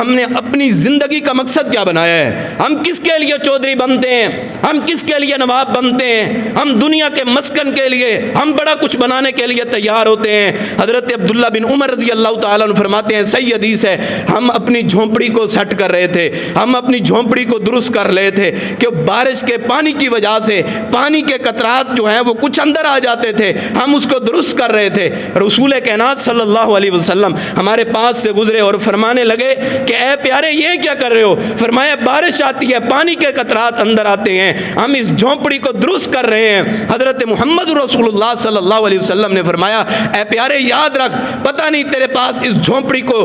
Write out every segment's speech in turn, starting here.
ہم نے اپنی زندگی کا مقصد کیا بنایا ہے؟ ہم کس کے لیے چودھری بنتے ہیں؟ ہم کس کے لیے نواب بنتے ہیں؟ ہم دنیا کے مسکن کے لیے، ہم بڑا کچھ بنانے کے لیے تیار ہوتے ہیں۔ حضرت عبداللہ بن عمر رضی اللہ تعالیٰ عنہ فرماتے ہیں، صحیح حدیث ہے، ہم اپنی جھونپڑی کو سیٹ کر رہے تھے، ہم اپنی جھونپڑی کو درست کر رہے تھے کہ بارش کے پانی کی وجہ سے پانی کے قطرات جو ہیں وہ کچھ اندر آ جاتے تھے، ہم اس کو درست کر رہے تھے۔ رسول کائنات صلی اللہ علیہ وسلم ہمارے پاس سے گزرے اور فرمانے لگے کہ اے پیارے یہ کیا کر رہے ہو؟ فرمایا بارش آتی ہے، پانی کے قطرات اندر آتے ہیں، ہم اس جھونپڑی کو درست کر رہے ہیں۔ حضرت محمد رسول اللہ صلی اللہ علیہ وسلم نے فرمایا اے پیارے یاد رکھ، پتہ نہیں تیرے پاس اس جھونپڑی کو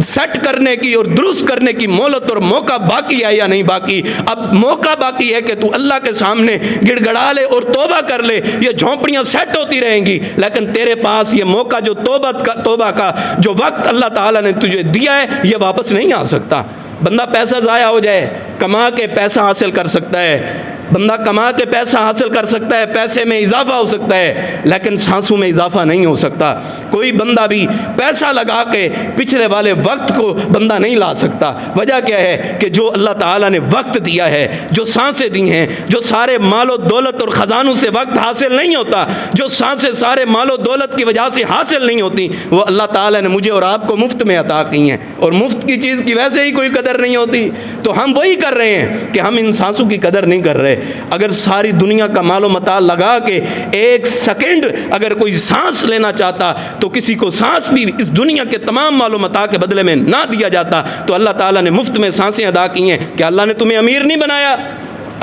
سیٹ کرنے کی اور درست کرنے کی مہلت اور موقع باقی ہے یا نہیں باقی۔ اب موقع باقی ہے کہ تو اللہ کے سامنے گڑ گڑا لے اور توبہ کر لے، یہ جھونپڑیاں سیٹ ہوتی رہیں گی، لیکن تیرے پاس یہ موقع جو توبہ کا جو وقت اللہ تعالیٰ نے تجھے دیا ہے یہ واپس نہیں آ سکتا۔ بندہ پیسہ ضائع ہو جائے، کما کے پیسہ حاصل کر سکتا ہے، بندہ کما کے پیسہ حاصل کر سکتا ہے، پیسے میں اضافہ ہو سکتا ہے، لیکن سانسوں میں اضافہ نہیں ہو سکتا۔ کوئی بندہ بھی پیسہ لگا کے پچھلے والے وقت کو بندہ نہیں لا سکتا۔ وجہ کیا ہے کہ جو اللہ تعالیٰ نے وقت دیا ہے، جو سانسیں دی ہیں، جو سارے مال و دولت اور خزانوں سے وقت حاصل نہیں ہوتا، جو سانسیں سارے مال و دولت کی وجہ سے حاصل نہیں ہوتی، وہ اللہ تعالیٰ نے مجھے اور آپ کو مفت میں عطا کی ہیں، اور مفت کی چیز کی ویسے ہی کوئی قدر نہیں ہوتی۔ تو ہم وہی کر رہے ہیں کہ ہم ان سانسوں کی قدر نہیں کر رہے۔ اگر ساری دنیا کا مال و متاع لگا کے ایک سیکنڈ اگر کوئی سانس لینا چاہتا تو کسی کو سانس بھی اس دنیا کے تمام مال و متاع کے بدلے میں نہ دیا جاتا۔ تو اللہ تعالیٰ نے مفت میں سانسیں ادا کی ہیں کہ اللہ نے تمہیں امیر نہیں بنایا؟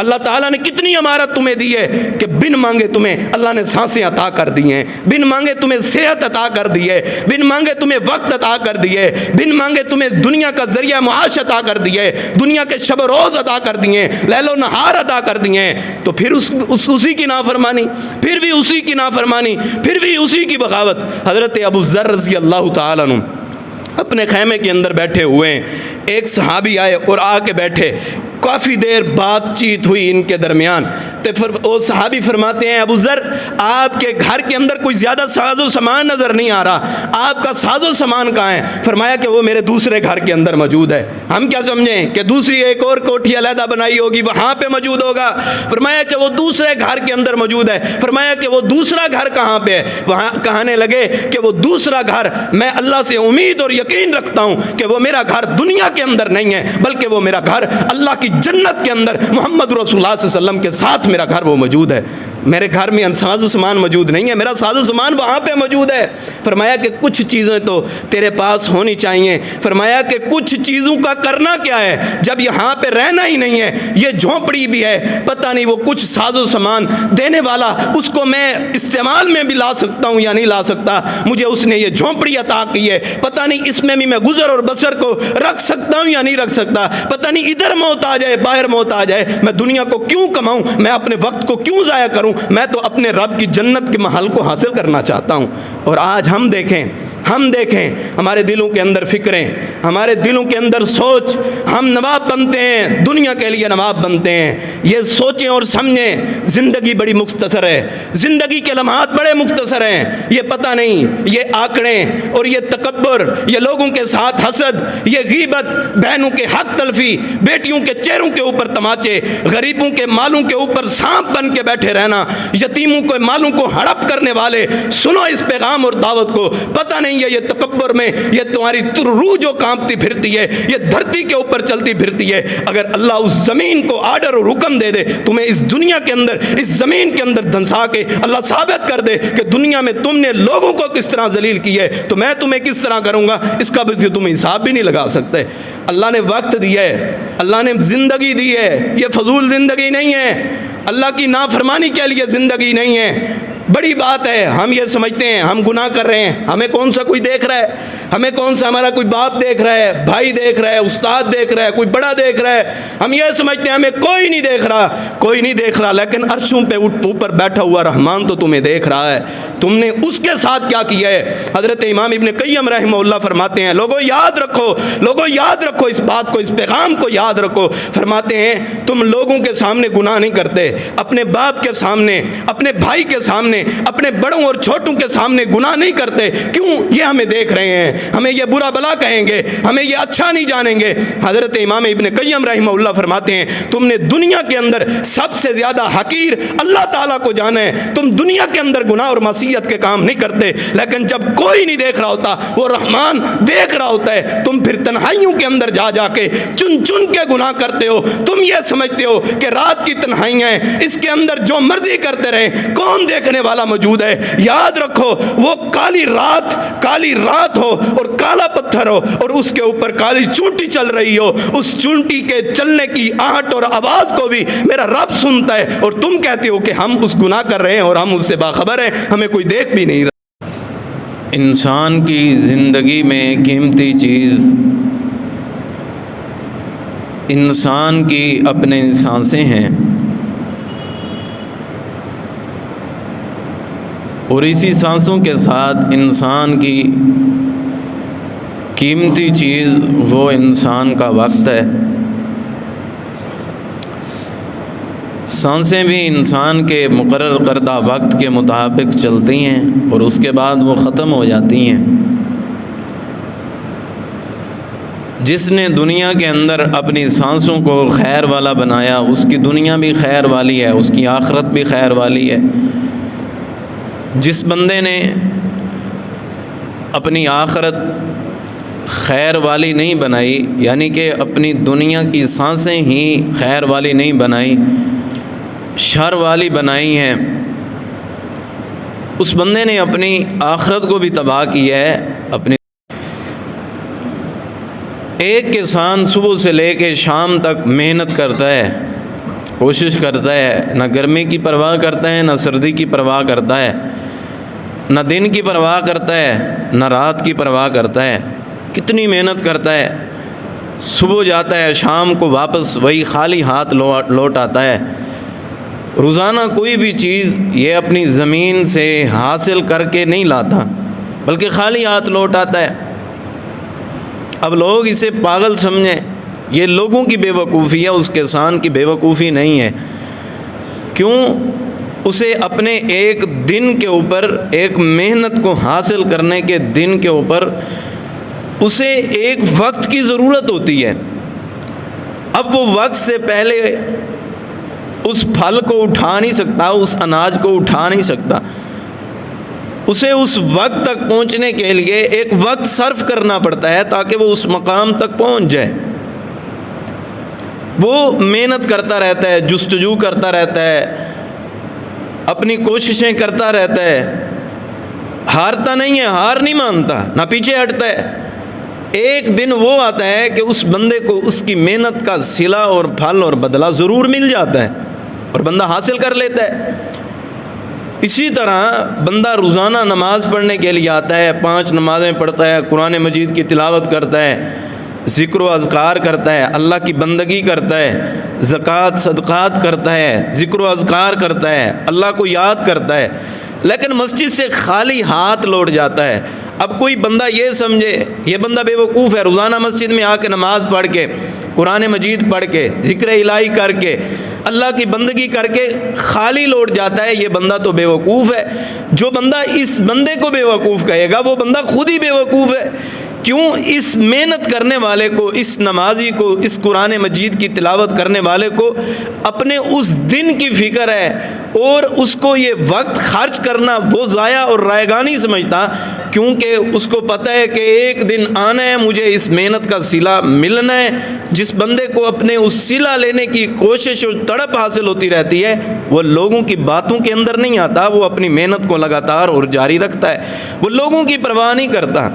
اللہ تعالیٰ نے کتنی امارت تمہیں دی ہے کہ بن مانگے تمہیں اللہ نے سانسیں عطا کر دی ہیں، بن مانگے تمہیں صحت عطا کر دی ہے، بن مانگے تمہیں وقت عطا کر دی ہے، بن مانگے تمہیں دنیا کا ذریعہ معاش عطا کر دی ہے، دنیا کے شب و روز عطا کر دیے ہیں، لیل و نہار عطا کر دیے ہیں۔ تو پھر اسی کی نافرمانی، پھر بھی اسی کی نافرمانی، پھر بھی اسی کی بغاوت۔ حضرت ابو ذر رضی اللہ تعالیٰ عنہ اپنے خیمے کے اندر بیٹھے ہوئے ہیں، ایک صحابی آئے اور آ کے بیٹھے، کافی دیر بات چیت ہوئی ان کے درمیان۔ تو وہ صحابی فرماتے ہیں ابو ذر آپ کے گھر کے اندر کوئی زیادہ ساز و سامان نظر نہیں آ رہا، آپ کا ساز و سامان کہاں ہے؟ فرمایا کہ وہ میرے دوسرے گھر کے اندر موجود ہے۔ ہم کیا سمجھیں کہ دوسری ایک اور کوٹھی علیحدہ بنائی ہوگی وہاں پہ موجود ہوگا؟ فرمایا کہ وہ دوسرے گھر کے اندر موجود ہے۔ فرمایا کہ وہ دوسرا گھر کہاں پہ ہے؟ وہاں کہنے لگے کہ وہ دوسرا گھر میں اللہ سے امید اور یقین رکھتا ہوں کہ وہ میرا گھر دنیا کے اندر نہیں ہے، بلکہ وہ میرا گھر اللہ کی جنت کے اندر محمد رسول اللہ صلی اللہ علیہ وسلم کے ساتھ میرا گھر وہ موجود ہے۔ میرے گھر میں ساز و سامان موجود نہیں ہے، میرا ساز و سامان وہاں پہ موجود ہے۔ فرمایا کہ کچھ چیزیں تو تیرے پاس ہونی چاہیے۔ فرمایا کہ کچھ چیزوں کا کرنا کیا ہے جب یہاں پہ رہنا ہی نہیں ہے، یہ جھونپڑی بھی ہے، پتہ نہیں وہ کچھ ساز و سامان دینے والا اس کو میں استعمال میں بھی لا سکتا ہوں یا نہیں لا سکتا، مجھے اس نے یہ جھونپڑی عطا کی ہے، پتہ نہیں اس میں بھی میں گزر اور بسر کو رکھ سکتا ہوں یا نہیں رکھ سکتا، پتہ نہیں ادھر موت آ جائے باہر موت آ جائے، میں دنیا کو کیوں کماؤں، میں اپنے وقت کو کیوں ضائع کروں، میں تو اپنے رب کی جنت کے محل کو حاصل کرنا چاہتا ہوں۔ اور آج ہم دیکھیں ہمارے دلوں کے اندر فکریں، ہمارے دلوں کے اندر سوچ، ہم نواب بنتے ہیں، دنیا کے لیے نواب بنتے ہیں۔ یہ سوچیں اور سمجھیں زندگی بڑی مختصر ہے، زندگی کے لمحات بڑے مختصر ہیں۔ یہ پتہ نہیں یہ آنکڑے اور یہ تکبر، یہ لوگوں کے ساتھ حسد، یہ غیبت، بہنوں کے حق تلفی، بیٹیوں کے چہروں کے اوپر تماچے، غریبوں کے مالوں کے اوپر سانپ بن کے بیٹھے رہنا، یتیموں کے مالوں کو ہڑپ کرنے والے، سنو اس پیغام اور دعوت کو، پتہ نہیں یہ تکبر میں یہ تمہاری روح جو کانپتی پھرتی ہے، یہ دھرتی کے اوپر چلتی پھرتی ہے۔ اگر اللہ اس زمین کو آرڈر اور حکم دے دے تمہیں اس دنیا کے اندر، اس زمین کے اندر دھنسا کے اللہ ثابت کر دے کہ دنیا میں تم نے لوگوں کو کس طرح ذلیل کی ہے، تو میں تمہیں کس طرح کروں گا، اس کا بھی تم حساب بھی نہیں لگا سکتے۔ اللہ نے وقت دیا ہے، اللہ نے زندگی دی ہے، یہ فضول زندگی نہیں ہے، اللہ کی نافرمانی کے لیے زندگی نہیں ہے۔ بڑی بات ہے، ہم یہ سمجھتے ہیں ہم گناہ کر رہے ہیں، ہمیں کون سا کوئی دیکھ رہا ہے، ہمیں کون سا ہمارا کوئی باپ دیکھ رہا ہے، بھائی دیکھ رہا ہے، استاد دیکھ رہا ہے، کوئی بڑا دیکھ رہا ہے، ہم یہ سمجھتے ہیں ہمیں کوئی نہیں دیکھ رہا، کوئی نہیں دیکھ رہا، لیکن عرشوں پہ اوپر بیٹھا ہوا رحمان تو تمہیں دیکھ رہا ہے۔ تم نے اس کے ساتھ کیا کیا ہے؟ حضرت امام ابن قیم رحمہ اللہ فرماتے ہیں لوگوں یاد رکھو اس بات کو، اس پیغام کو یاد رکھو۔ فرماتے ہیں تم لوگوں کے سامنے گناہ نہیں کرتے، اپنے باپ کے سامنے، اپنے بھائی کے سامنے، اپنے بڑوں اور چھوٹوں کے سامنے گناہ نہیں کرتے۔ کیوں؟ یہ ہمیں دیکھ رہے ہیں، ہمیں یہ برا بلا کہیں گے، ہمیں یہ اچھا نہیں جانیں گے۔ حضرت امام ابن قیم رحمہ اللہ فرماتے ہیں تم نے دنیا کے اندر سب سے زیادہ حقیر اللہ تعالیٰ کو جانا ہے۔ تم دنیا کے اندر گناہ اور معصیت کے کام نہیں کرتے، لیکن جب کوئی نہیں دیکھ رہا ہوتا وہ رحمان دیکھ رہا ہوتا ہے، تم پھر تنہائیوں کے اندر جا کے چن کے گناہ کرتے ہو۔ تم یہ سمجھتے ہو کہ رات کی تنہائیاں ہیں، اس کے اندر جو مرضی کرتے رہیں، کون دیکھنے والا موجود ہے؟ یاد رکھو وہ کالی رات ہو اور کالا پتھر ہو اور اس کے اوپر کالی چونٹی چل رہی ہو، اس چونٹی کے چلنے کی آہٹ اور آواز کو بھی میرا رب سنتا ہے، اور تم کہتے ہو کہ ہم اس گناہ کر رہے ہیں اور ہم اس سے باخبر ہیں، ہمیں کوئی دیکھ بھی نہیں رہا۔ انسان کی زندگی میں قیمتی چیز انسان کی اپنے سانسیں ہیں، اور اسی سانسوں کے ساتھ انسان کی قیمتی چیز وہ انسان کا وقت ہے۔ سانسیں بھی انسان کے مقرر کردہ وقت کے مطابق چلتی ہیں اور اس کے بعد وہ ختم ہو جاتی ہیں۔ جس نے دنیا کے اندر اپنی سانسوں کو خیر والا بنایا، اس کی دنیا بھی خیر والی ہے، اس کی آخرت بھی خیر والی ہے۔ جس بندے نے اپنی آخرت خیر والی نہیں بنائی، یعنی کہ اپنی دنیا کی سانسیں ہی خیر والی نہیں بنائی، شر والی بنائی ہیں، اس بندے نے اپنی آخرت کو بھی تباہ کیا ہے۔ ایک کسان صبح سے لے کے شام تک محنت کرتا ہے، کوشش کرتا ہے، نہ گرمی کی پرواہ کرتا ہے، نہ سردی کی پرواہ کرتا ہے، نہ دن کی پرواہ کرتا ہے، نہ رات کی پرواہ کرتا ہے۔ کتنی محنت کرتا ہے، صبح جاتا ہے، شام کو واپس وہی خالی ہاتھ لوٹ آتا ہے۔ روزانہ کوئی بھی چیز یہ اپنی زمین سے حاصل کر کے نہیں لاتا، بلکہ خالی ہاتھ لوٹ آتا ہے۔ اب لوگ اسے پاگل سمجھیں، یہ لوگوں کی بے وقوفی ہے، اس کسان کی بے وقوفی نہیں ہے۔ کیوں؟ اسے اپنے ایک دن کے اوپر، ایک محنت کو حاصل کرنے کے دن کے اوپر اسے ایک وقت کی ضرورت ہوتی ہے۔ اب وہ وقت سے پہلے اس پھل کو اٹھا نہیں سکتا، اس اناج کو اٹھا نہیں سکتا۔ اسے اس وقت تک پہنچنے کے لیے ایک وقت صرف کرنا پڑتا ہے تاکہ وہ اس مقام تک پہنچ جائے۔ وہ محنت کرتا رہتا ہے، جستجو کرتا رہتا ہے، اپنی کوششیں کرتا رہتا ہے، ہارتا نہیں ہے، ہار نہیں مانتا، نہ پیچھے ہٹتا ہے۔ ایک دن وہ آتا ہے کہ اس بندے کو اس کی محنت کا صلہ اور پھل اور بدلہ ضرور مل جاتا ہے اور بندہ حاصل کر لیتا ہے۔ اسی طرح بندہ روزانہ نماز پڑھنے کے لیے آتا ہے، 5 نمازیں پڑھتا ہے، قرآن مجید کی تلاوت کرتا ہے، ذکر و اذکار کرتا ہے، اللہ کی بندگی کرتا ہے، زکوٰۃ صدقات کرتا ہے، ذکر و اذکار کرتا ہے، اللہ کو یاد کرتا ہے، لیکن مسجد سے خالی ہاتھ لوٹ جاتا ہے۔ اب کوئی بندہ یہ سمجھے یہ بندہ بے وقوف ہے، روزانہ مسجد میں آ کے نماز پڑھ کے، قرآن مجید پڑھ کے، ذکر الہی کر کے، اللہ کی بندگی کر کے خالی لوٹ جاتا ہے، یہ بندہ تو بے وقوف ہے۔ جو بندہ اس بندے کو بے وقوف کہے گا وہ بندہ خود ہی بے وقوف ہے۔ کیوں؟ اس محنت کرنے والے کو، اس نمازی کو، اس قرآن مجید کی تلاوت کرنے والے کو اپنے اس دن کی فکر ہے، اور اس کو یہ وقت خرچ کرنا وہ ضائع اور رائگاں نہیں سمجھتا، کیونکہ اس کو پتہ ہے کہ ایک دن آنا ہے، مجھے اس محنت کا صلہ ملنا ہے۔ جس بندے کو اپنے اس صلہ لینے کی کوشش اور تڑپ حاصل ہوتی رہتی ہے، وہ لوگوں کی باتوں کے اندر نہیں آتا، وہ اپنی محنت کو لگاتار اور جاری رکھتا ہے، وہ لوگوں کی پرواہ نہیں کرتا،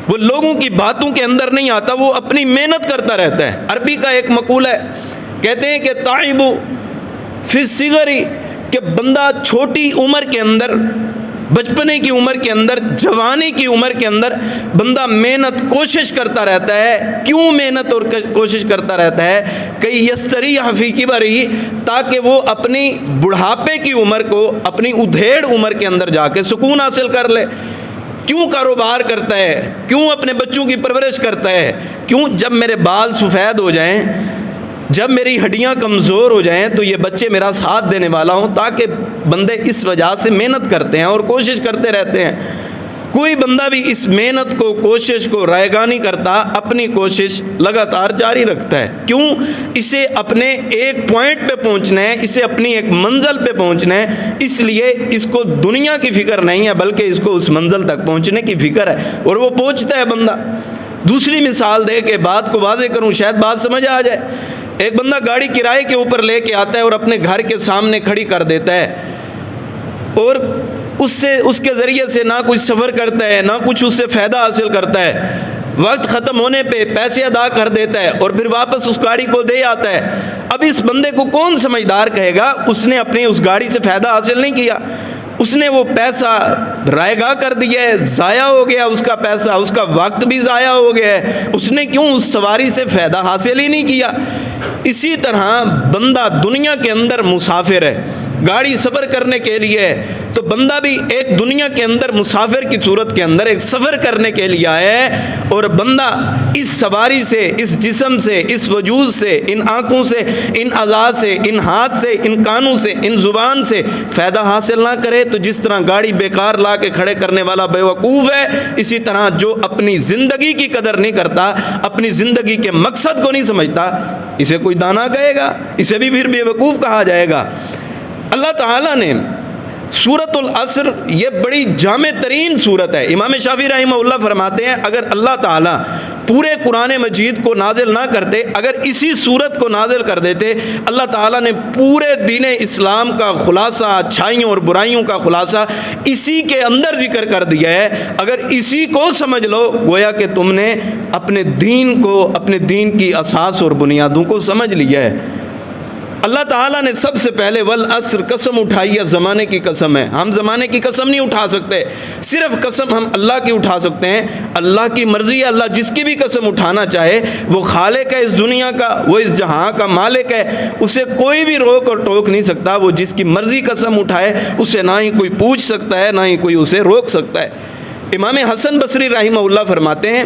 وہ لوگوں کی باتوں کے اندر نہیں آتا، وہ اپنی محنت کرتا رہتا ہے۔ عربی کا ایک مقولہ ہے، کہتے ہیں کہ تعب فی الصغر، کہ بندہ چھوٹی عمر کے اندر بچپنے کی عمر کے اندر، جوانی کی عمر کے اندر بندہ محنت کوشش کرتا رہتا ہے. کیوں محنت اور کوشش کرتا رہتا ہے؟ کہ یستریح فی کبرہ، تاکہ وہ اپنی بڑھاپے کی عمر کو، اپنی ادھیڑ عمر کے اندر جا کے سکون حاصل کر لے. کیوں کاروبار کرتا ہے؟ کیوں اپنے بچوں کی پرورش کرتا ہے؟ کیوں جب میرے بال سفید ہو جائیں، جب میری ہڈیاں کمزور ہو جائیں تو یہ بچے میرا ساتھ دینے والا ہوں. تاکہ بندے اس وجہ سے محنت کرتے ہیں اور کوشش کرتے رہتے ہیں. کوئی بندہ بھی اس محنت کو، کوشش کو رائگاں نہیں کرتا، اپنی کوشش لگاتار جاری رکھتا ہے. کیوں؟ اسے اپنے ایک پوائنٹ پہ پہنچنا ہے، اسے اپنی ایک منزل پہ پہنچنا ہے. اس لیے اس کو دنیا کی فکر نہیں ہے، بلکہ اس کو اس منزل تک پہنچنے کی فکر ہے، اور وہ پہنچتا ہے بندہ. دوسری مثال دے کے بات کو واضح کروں، شاید بات سمجھ آ جائے. ایک بندہ گاڑی کرائے کے اوپر لے کے آتا ہے اور اپنے گھر کے سامنے کھڑی کر دیتا ہے، اور اس کے ذریعے سے نہ کچھ سفر کرتا ہے، نہ کچھ اس سے فائدہ حاصل کرتا ہے. وقت ختم ہونے پہ پیسے ادا کر دیتا ہے اور پھر واپس اس گاڑی کو دے آتا ہے. اب اس بندے کو کون سمجھدار کہے گا؟ اس نے اپنی اس گاڑی سے فائدہ حاصل نہیں کیا، اس نے وہ پیسہ رائگاں کر دیا ہے، ضائع ہو گیا اس کا پیسہ، اس کا وقت بھی ضائع ہو گیا ہے. اس نے کیوں اس سواری سے فائدہ حاصل ہی نہیں کیا. اسی طرح بندہ دنیا کے اندر مسافر ہے، گاڑی سفر کرنے کے لیے، تو بندہ بھی ایک دنیا کے اندر مسافر کی صورت کے اندر ایک سفر کرنے کے لیے آیا ہے. اور بندہ اس سواری سے، اس جسم سے، اس وجود سے، ان آنکھوں سے، ان اعضاء سے، ان ہاتھ سے، ان کانوں سے، ان زبان سے فائدہ حاصل نہ کرے تو جس طرح گاڑی بیکار لا کے کھڑے کرنے والا بیوقوف ہے، اسی طرح جو اپنی زندگی کی قدر نہیں کرتا، اپنی زندگی کے مقصد کو نہیں سمجھتا، اسے کوئی دانا کہے گا، اسے بھی پھر بیوقوف کہا جائے گا. اللہ تعالیٰ نے سورۃ العصر، یہ بڑی جامع ترین سورت ہے. امام شافعی رحمہ اللہ فرماتے ہیں اگر اللہ تعالیٰ پورے قرآن مجید کو نازل نہ کرتے، اگر اسی سورت کو نازل کر دیتے، اللہ تعالیٰ نے پورے دین اسلام کا خلاصہ، اچھائیوں اور برائیوں کا خلاصہ اسی کے اندر ذکر کر دیا ہے. اگر اسی کو سمجھ لو، گویا کہ تم نے اپنے دین کو، اپنے دین کی اساس اور بنیادوں کو سمجھ لیا ہے. اللہ تعالیٰ نے سب سے پہلے والعصر قسم اٹھائی ہے، زمانے کی قسم ہے. ہم زمانے کی قسم نہیں اٹھا سکتے، صرف قسم ہم اللہ کی اٹھا سکتے ہیں. اللہ کی مرضی ہے، اللہ جس کی بھی قسم اٹھانا چاہے، وہ خالق ہے اس دنیا کا، وہ اس جہاں کا مالک ہے، اسے کوئی بھی روک اور ٹوک نہیں سکتا. وہ جس کی مرضی قسم اٹھائے، اسے نہ ہی کوئی پوچھ سکتا ہے، نہ ہی کوئی اسے روک سکتا ہے. امام حسن بصری رحمہ اللہ فرماتے ہیں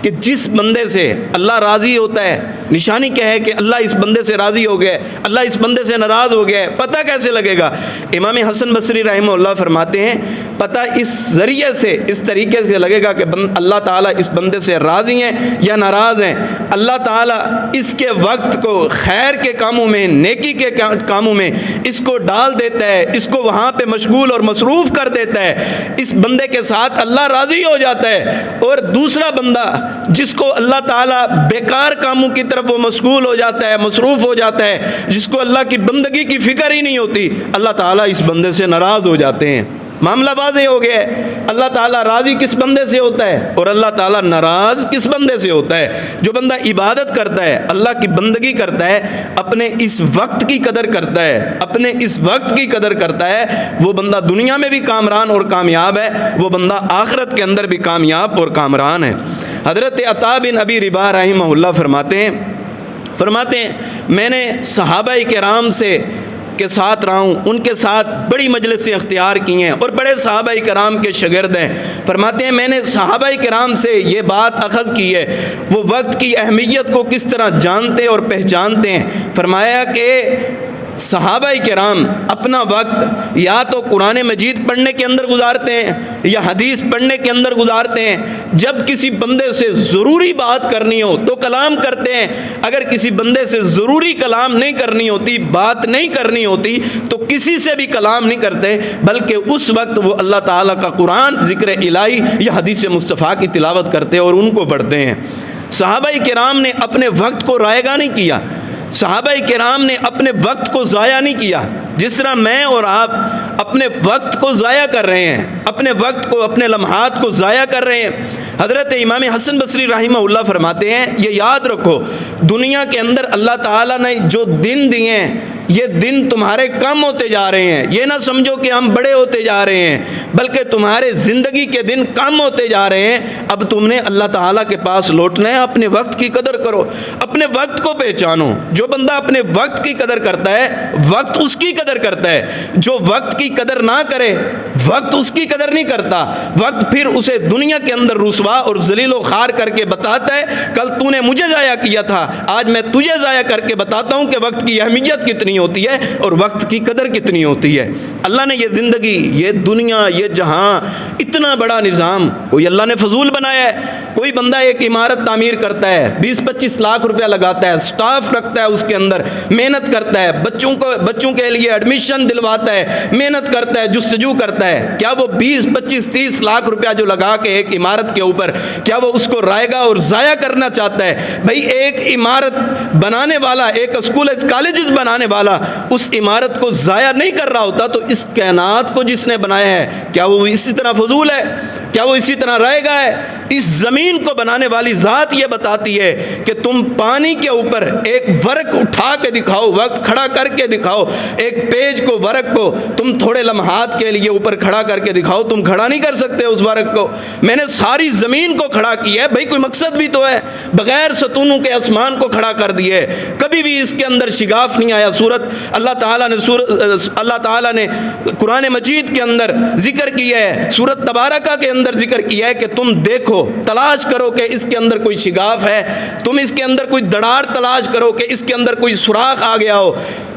کہ جس بندے سے اللہ راضی ہوتا ہے، نشانی کیا ہے کہ اللہ اس بندے سے راضی ہو گیا ہے، اللہ اس بندے سے ناراض ہو گیا ہے، پتہ کیسے لگے گا؟ امام حسن بصری رحمہ اللہ فرماتے ہیں پتہ اس ذریعے سے، اس طریقے سے لگے گا کہ اللہ تعالیٰ اس بندے سے راضی ہیں یا ناراض ہیں. اللہ تعالیٰ اس کے وقت کو خیر کے کاموں میں، نیکی کے کاموں میں اس کو ڈال دیتا ہے، اس کو وہاں پہ مشغول اور مصروف کر دیتا ہے. اس بندے کے ساتھ اللہ راضی ہو جاتا ہے. اور دوسرا بندہ جس کو اللہ تعالیٰ بیکار کاموں کی طرف وہ مشغول ہو جاتا ہے، مصروف ہو جاتا ہے، جس کو اللہ کی بندگی کی فکر ہی نہیں ہوتی، اللہ تعالیٰ اس بندے سے ناراض ہو جاتے ہیں. معاملہ واضح ہو گیا ہے. اللہ تعالیٰ راضی کس بندے سے ہوتا ہے اور اللہ تعالیٰ ناراض کس بندے سے ہوتا ہے؟ جو بندہ عبادت کرتا ہے، اللہ کی بندگی کرتا ہے، اپنے اس وقت کی قدر کرتا ہے، اپنے اس وقت کی قدر کرتا ہے، وہ بندہ دنیا میں بھی کامران اور کامیاب ہے، وہ بندہ آخرت کے اندر بھی کامیاب اور کامران ہے. حضرت عطا بن ابی رباح رحمہ اللہ فرماتے ہیں میں نے صحابہ کرام کے ساتھ رہا ہوں، ان کے ساتھ بڑی مجلسیں اختیار کی ہیں اور بڑے صحابہ کرام کے شاگرد ہیں. فرماتے ہیں میں نے صحابہ کرام سے یہ بات اخذ کی ہے، وہ وقت کی اہمیت کو کس طرح جانتے اور پہچانتے ہیں. فرمایا کہ صحابہ کرام اپنا وقت یا تو قرآن مجید پڑھنے کے اندر گزارتے ہیں یا حدیث پڑھنے کے اندر گزارتے ہیں. جب کسی بندے سے ضروری بات کرنی ہو تو کلام کرتے ہیں، اگر کسی بندے سے ضروری کلام نہیں کرنی ہوتی، بات نہیں کرنی ہوتی، تو کسی سے بھی کلام نہیں کرتے، بلکہ اس وقت وہ اللہ تعالیٰ کا قرآن، ذکر الہی یا حدیث مصطفیٰ کی تلاوت کرتے اور ان کو پڑھتے ہیں. صحابہ کرام نے اپنے وقت کو رائگاں نہیں کیا، صحابہ کرام نے اپنے وقت کو ضائع نہیں کیا. جس طرح میں اور آپ اپنے وقت کو ضائع کر رہے ہیں، اپنے وقت کو، اپنے لمحات کو ضائع کر رہے ہیں. حضرت امام حسن بصری رحمہ اللہ فرماتے ہیں یہ یاد رکھو، دنیا کے اندر اللہ تعالیٰ نے جو دن دیے ہیں، یہ دن تمہارے کم ہوتے جا رہے ہیں. یہ نہ سمجھو کہ ہم بڑے ہوتے جا رہے ہیں، بلکہ تمہارے زندگی کے دن کم ہوتے جا رہے ہیں. اب تم نے اللہ تعالیٰ کے پاس لوٹنا ہے. اپنے وقت کی قدر کرو، اپنے وقت کو پہچانو. جو بندہ اپنے وقت کی قدر کرتا ہے وقت اس کی قدر کرتا ہے. جو وقت کی قدر نہ کرے وقت اس کی قدر نہیں کرتا. وقت پھر اسے دنیا کے اندر رسوا اور ذلیل و خوار کر کے بتاتا ہے کل تو نے مجھے ضائع کیا تھا، آج میں تجھے ضائع کر کے بتاتا ہوں کہ وقت کی اہمیت کتنی ہوتی ہے اور وقت کی قدر کتنی ہوتی ہے. اللہ نے یہ زندگی، یہ دنیا، یہ جہاں، اتنا بڑا نظام کوئی اللہ نے فضول بنایا ہے. کوئی بندہ ایک عمارت تعمیر کرتا ہے، 20-25 لاکھ روپیہ لگاتا ہے، سٹاف رکھتا ہے، اس کے اندر محنت کرتا ہے، بچوں کے لیے ایڈمیشن دلواتا ہے، محنت کرتا ہے، جستجو کرتا ہے. کیا وہ 20-25-30 لاکھ روپیہ جو لگا کے ایک عمارت کے اوپر کیا وہ اس کو رائے گا اور ضائع کرنا چاہتا ہے؟ بھائی ایک عمارت بنانے والا، ایک اسکول کالجز بنانے والا اس عمارت کو ضائع نہیں کر رہا ہوتا تو اس کائنات کو جس نے بنایا ہے کیا وہ اسی طرح فضول ہے؟ کیا وہ اسی طرح رہے گا ہے؟ اس زمین کو بنانے والی ذات یہ بتاتی ہے کہ تم پانی کے اوپر ایک ورق اٹھا کے دکھاؤ، وقت کھڑا کر کے دکھاؤ، ایک پیج کو، ورق کو تم تھوڑے لمحات کے لیے اوپر کھڑا کر کے دکھاؤ. تم کھڑا نہیں کر سکتے اس ورق کو. میں نے ساری زمین کو کھڑا کیا ہے، بھائی کوئی مقصد بھی تو ہے. بغیر ستونوں کے آسمان کو کھڑا کر دیے، کبھی بھی اس کے اندر شگاف نہیں آیا. اللہ تعالیٰ نے قرآن مجید کے اندر ذکر کیا ہے، سورۃ تبارکہ کے اندر ذکر کیا ہے کہ تم دیکھو، تلاش کرو کہ اس کے اندر کوئی شگاف ہے، تم اس کے اندر کوئی دڑار تلاش کرو کہ اس کے اندر کوئی سوراخ آ گیا ہو.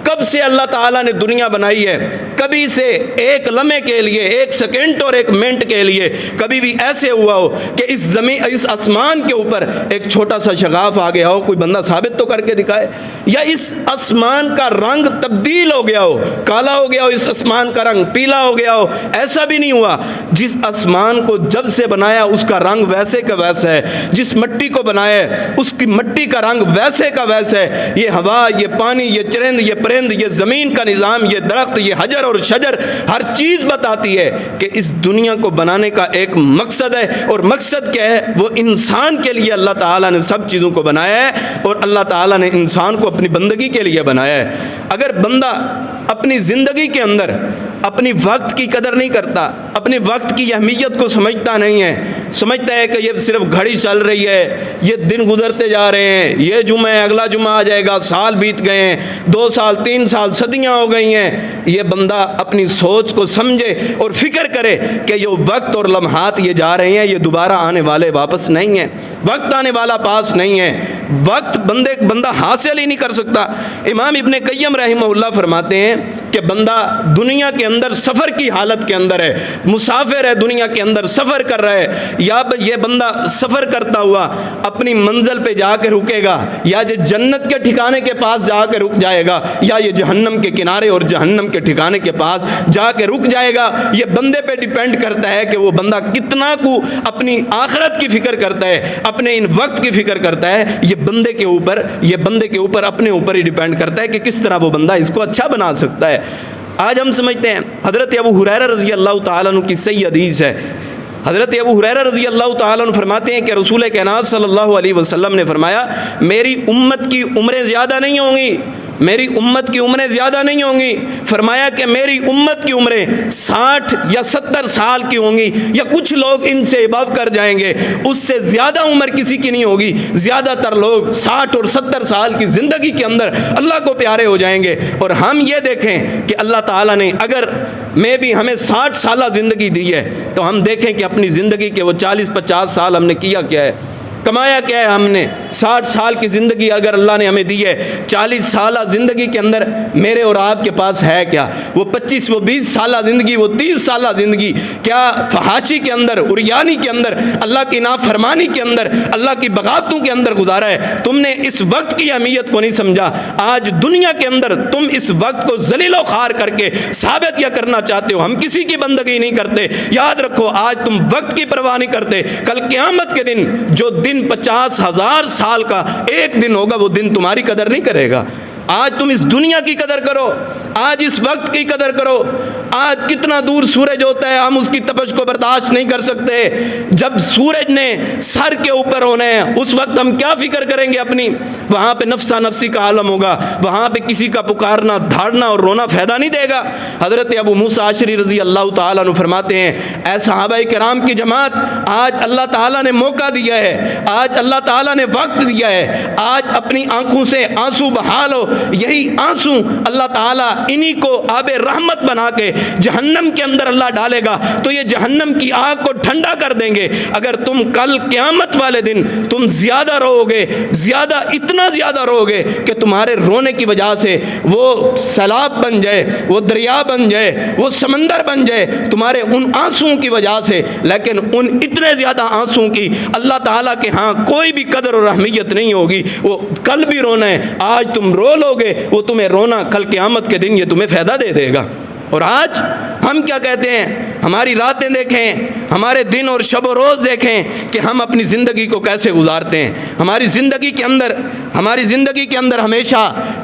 کب سے اللہ تعالیٰ نے دنیا بنائی ہے، کبھی سے ایک لمحے کے لیے، ایک سیکنڈ اور ایک منٹ کے لیے کبھی بھی ایسے ہوا ہو کہ اس آسمان کے اوپر ایک چھوٹا سا شگاف آ گیا ہو؟ کوئی بندہ ثابت تو کر کے دکھائے. یا اس آسمان کا رنگ تبدیل ہو گیا ہو، کالا ہو گیا ہو، اس آسمان کا رنگ پیلا ہو گیا ہو؟ ایسا بھی نہیں ہوا. جس آسمان کو جب سے بنایا اس کا رنگ ویسے کا ویسا ہے. جس مٹی کو بنایا اس کی مٹی کا رنگ ویسے کا ویسا ہے. یہ ہوا، یہ پانی، یہ چرند، یہ پرند، یہ زمین کا نظام، یہ درخت، یہ حجر اور شجر، ہر چیز بتاتی ہے کہ اس دنیا کو بنانے کا ایک مقصد ہے. اور مقصد کیا ہے؟ وہ انسان کے لیے اللہ تعالیٰ نے سب چیزوں کو بنایا ہے اور اللہ تعالیٰ نے انسان کو اپنی بندگی کے لیے بنایا ہے. اگر بندہ اپنی زندگی کے اندر اپنی وقت کی قدر نہیں کرتا، اپنے وقت کی اہمیت کو سمجھتا نہیں ہے، سمجھتا ہے کہ یہ صرف گھڑی چل رہی ہے، یہ دن گزرتے جا رہے ہیں، یہ جمعہ ہے، اگلا جمعہ آ جائے گا، سال بیت گئے ہیں، 2 سال 3 سال، صدیاں ہو گئی ہیں. یہ بندہ اپنی سوچ کو سمجھے اور فکر کرے کہ یہ وقت اور لمحات یہ جا رہے ہیں، یہ دوبارہ آنے والے واپس نہیں ہیں. وقت آنے والا پاس نہیں ہے. وقت بندہ حاصل ہی نہیں کر سکتا. امام ابن قیم رحمہ اللہ فرماتے ہیں کہ بندہ دنیا کے اندر سفر کی حالت کے اندر ہے، مسافر ہے، دنیا کے اندر سفر کر رہا ہے. یا یہ بندہ سفر کرتا ہوا اپنی منزل پہ جا کے رکے گا، یا یہ جنت کے ٹھکانے کے پاس جا کے رک جائے گا، یا یہ جہنم کے کنارے اور جہنم کے ٹھکانے کے پاس جا کے رک جائے گا. یہ بندے پہ ڈیپینڈ کرتا ہے کہ وہ بندہ کتنا کو اپنی آخرت کی فکر کرتا ہے، اپنے ان وقت کی فکر کرتا ہے. یہ بندے کے اوپر اپنے اوپر ہی ڈیپینڈ کرتا ہے کہ کس طرح وہ بندہ اس کو اچھا بنا سکتا ہے. آج ہم سمجھتے ہیں، حضرت ابو ہریرہ رضی اللہ تعالیٰ عنہ کی صحیح حدیث ہے. حضرت ابو ہریرہ رضی اللہ تعالیٰ عنہ فرماتے ہیں کہ رسول کائنات صلی اللہ علیہ وسلم نے فرمایا، میری امت کی عمریں زیادہ نہیں ہوں گی، میری امت کی عمریں زیادہ نہیں ہوں گی. فرمایا کہ میری امت کی عمریں 60 یا 70 سال کی ہوں گی، یا کچھ لوگ ان سے ابو کر جائیں گے، اس سے زیادہ عمر کسی کی نہیں ہوگی. زیادہ تر لوگ 60 اور 70 سال کی زندگی کے اندر اللہ کو پیارے ہو جائیں گے. اور ہم یہ دیکھیں کہ اللہ تعالیٰ نے اگر میں بھی ہمیں 60 سالہ زندگی دی ہے تو ہم دیکھیں کہ اپنی زندگی کے وہ 40-50 سال ہم نے کیا کیا ہے، کمایا کیا ہے. ہم نے 60 سال کی زندگی اگر اللہ نے ہمیں دی ہے، 40 سالہ زندگی کے اندر میرے اور آپ کے پاس ہے کیا؟ وہ 25 وہ 20 سالہ زندگی، وہ 30 سالہ زندگی کیا فحاشی کے اندر، عریانی کے اندر، اللہ کی نافرمانی کے اندر، اللہ کی بغاوتوں کے اندر گزارا ہے؟ تم نے اس وقت کی اہمیت کو نہیں سمجھا. آج دنیا کے اندر تم اس وقت کو ذلیل و خوار کر کے ثابت کیا کرنا چاہتے ہو؟ ہم کسی کی بندگی نہیں کرتے. یاد رکھو، آج تم وقت کی پرواہ نہیں کرتے، کل قیامت کے دن جو دن 50,000 سال کا ایک دن ہوگا، وہ دن تمہاری قدر نہیں کرے گا. آج تم اس دنیا کی قدر کرو. آج اس وقت کی قدر کرو. آج کتنا دور سورج ہوتا ہے, ہم اس کی تپش کو برداشت نہیں کر سکتے. جب سورج نے سر کے اوپر ہونا ہے اس وقت ہم کیا فکر کریں گے اپنی؟ وہاں پہ نفسا نفسی کا عالم ہوگا, وہاں پہ کسی کا پکارنا, دھاڑنا اور رونا فائدہ نہیں دے گا. حضرت ابو موسیٰ اشعری رضی اللہ تعالیٰ عنہ فرماتے ہیں, اے صحابہ کرام کی جماعت, آج اللہ تعالیٰ نے موقع دیا ہے, آج اللہ تعالیٰ نے وقت دیا ہے, آج اپنی آنکھوں سے آنسو بہا لو. یہی آنسو اللہ تعالیٰ انہی کو آب رحمت بنا کے جہنم کے اندر اللہ ڈالے گا, تو یہ جہنم کی آگ کو ٹھنڈا کر دیں گے. اگر تم کل قیامت والے دن تم زیادہ رو گے, زیادہ اتنا زیادہ رو گے کہ تمہارے رونے کی وجہ سے وہ سیلاب بن جائے, وہ دریا بن جائے, وہ سمندر بن جائے تمہارے ان آنسوؤں کی وجہ سے, لیکن ان اتنے زیادہ آنسوؤں کی اللہ تعالیٰ کے ہاں کوئی بھی قدر اور اہمیت نہیں ہوگی. وہ کل بھی رونا ہے, آج تم رو لو گے, وہ تمہیں رونا کل قیامت کے دن یہ تمہیں فائدہ دے دے گا. اور آج ہم کیا کہتے ہیں؟ ہماری راتیں دیکھیں, ہمارے دن اور شب و روز دیکھیں کہ ہم اپنی زندگی کو کیسے گزارتے ہیں. ہماری زندگی کے اندر ہمیشہ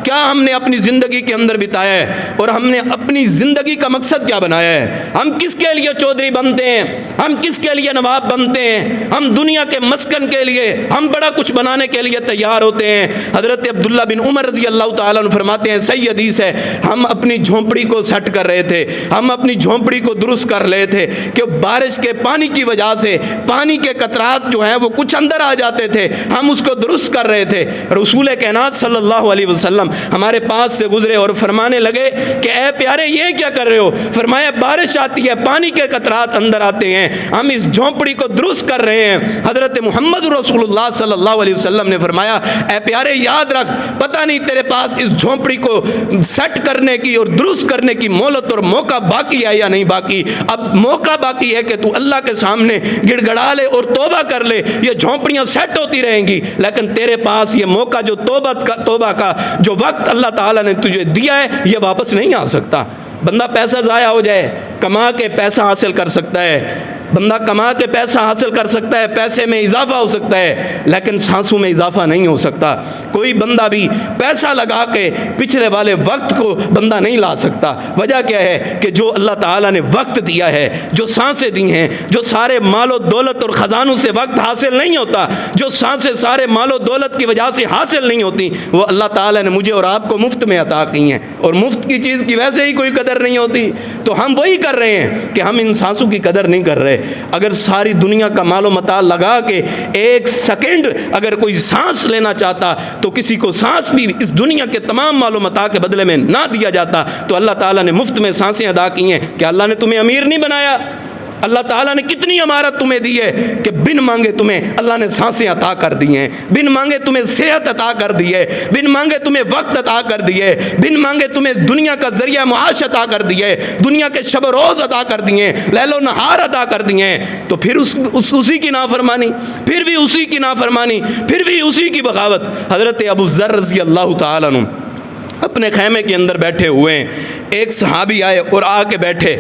کیا ہم نے اپنی زندگی کے اندر بتایا ہے, اور ہم نے اپنی زندگی کا مقصد کیا بنایا ہے؟ ہم کس کے لیے چودھری بنتے ہیں؟ ہم کس کے لیے نواب بنتے ہیں؟ ہم دنیا کے مسکن کے لیے, ہم بڑا کچھ بنانے کے لیے تیار ہوتے ہیں. حضرت عبداللہ بن عمر رضی اللہ تعالیٰ عنہ فرماتے ہیں, صحیح حدیث ہے, ہم اپنی جھونپڑی کو سیٹ کر رہے تھے, ہم اپنی جھونپڑی کو درست کر رہے تھے کہ بارش کے پانی کی وجہ سے پانی کے قطرات جو ہیں وہ کچھ اندر آ جاتے تھے, ہم اس کو درست کر رہے تھے. رسول کائنات صلی اللہ علیہ وسلم ہمارے پاس سے گزرے اور فرمانے لگے کہ اے پیارے یہ کیا کر رہے ہو؟ فرمایا بارش آتی ہے, پانی کے قطرات اندر آتے ہیں, ہم اس جھونپڑی کو درست کر رہے ہیں. حضرت محمد رسول اللہ صلی اللہ علیہ وسلم نے فرمایا, اے پیارے یاد رکھ, پتہ نہیں تیرے پاس اس جھونپڑی کو سیٹ کرنے کی اور درست کرنے کی مہلت اور موقع باقی ہے یا نہیں باقی. اب موقع باقی ہے کہ تو اللہ کے سامنے گڑ گڑا لے اور توبہ کر لے, یہ جھونپڑیاں سیٹ ہوتی رہیں گی, لیکن تیرے پاس یہ موقع جو توبہ کا جو وقت اللہ تعالیٰ نے تجھے دیا ہے یہ واپس نہیں آ سکتا. بندہ پیسہ ضائع ہو جائے, کما کے پیسہ حاصل کر سکتا ہے, بندہ کما کے پیسہ حاصل کر سکتا ہے, پیسے میں اضافہ ہو سکتا ہے, لیکن سانسوں میں اضافہ نہیں ہو سکتا. کوئی بندہ بھی پیسہ لگا کے پچھلے والے وقت کو بندہ نہیں لا سکتا. وجہ کیا ہے کہ جو اللہ تعالیٰ نے وقت دیا ہے, جو سانسیں دی ہیں, جو سارے مال و دولت اور خزانوں سے وقت حاصل نہیں ہوتا, جو سانسیں سارے مال و دولت کی وجہ سے حاصل نہیں ہوتی, وہ اللہ تعالیٰ نے مجھے اور آپ کو مفت میں عطا کی ہیں, اور مفت کی چیز کی ویسے ہی کوئی قدر نہیں ہوتی. تو ہم وہی کر رہے ہیں کہ ہم ان سانسوں کی قدر نہیں کر رہے. اگر ساری دنیا کا مال و متاع لگا کے ایک سیکنڈ اگر کوئی سانس لینا چاہتا تو کسی کو سانس بھی اس دنیا کے تمام مال و متاع کے بدلے میں نہ دیا جاتا. تو اللہ تعالیٰ نے مفت میں سانسیں ادا کی ہیں. کہ اللہ نے تمہیں امیر نہیں بنایا؟ اللہ تعالیٰ نے کتنی امارت تمہیں دی ہے کہ بن مانگے تمہیں اللہ نے سانسیں عطا کر دی ہیں, بن مانگے تمہیں صحت عطا کر دی ہے, بن مانگے تمہیں وقت عطا کر دی ہے, بن مانگے تمہیں دنیا کا ذریعہ معاش عطا کر دی ہے, دنیا کے شب و روز عطا کر دیے, لیل و نہار عطا کر دیے ہیں. تو پھر اسی کی نافرمانی, پھر بھی اسی کی نافرمانی, پھر بھی اسی کی بغاوت. حضرت ابو ذر رضی اللہ تعالیٰ عنہ اپنے خیمے کے اندر بیٹھے ہوئے ہیں, ایک صحابی آئے اور آ کے بیٹھے,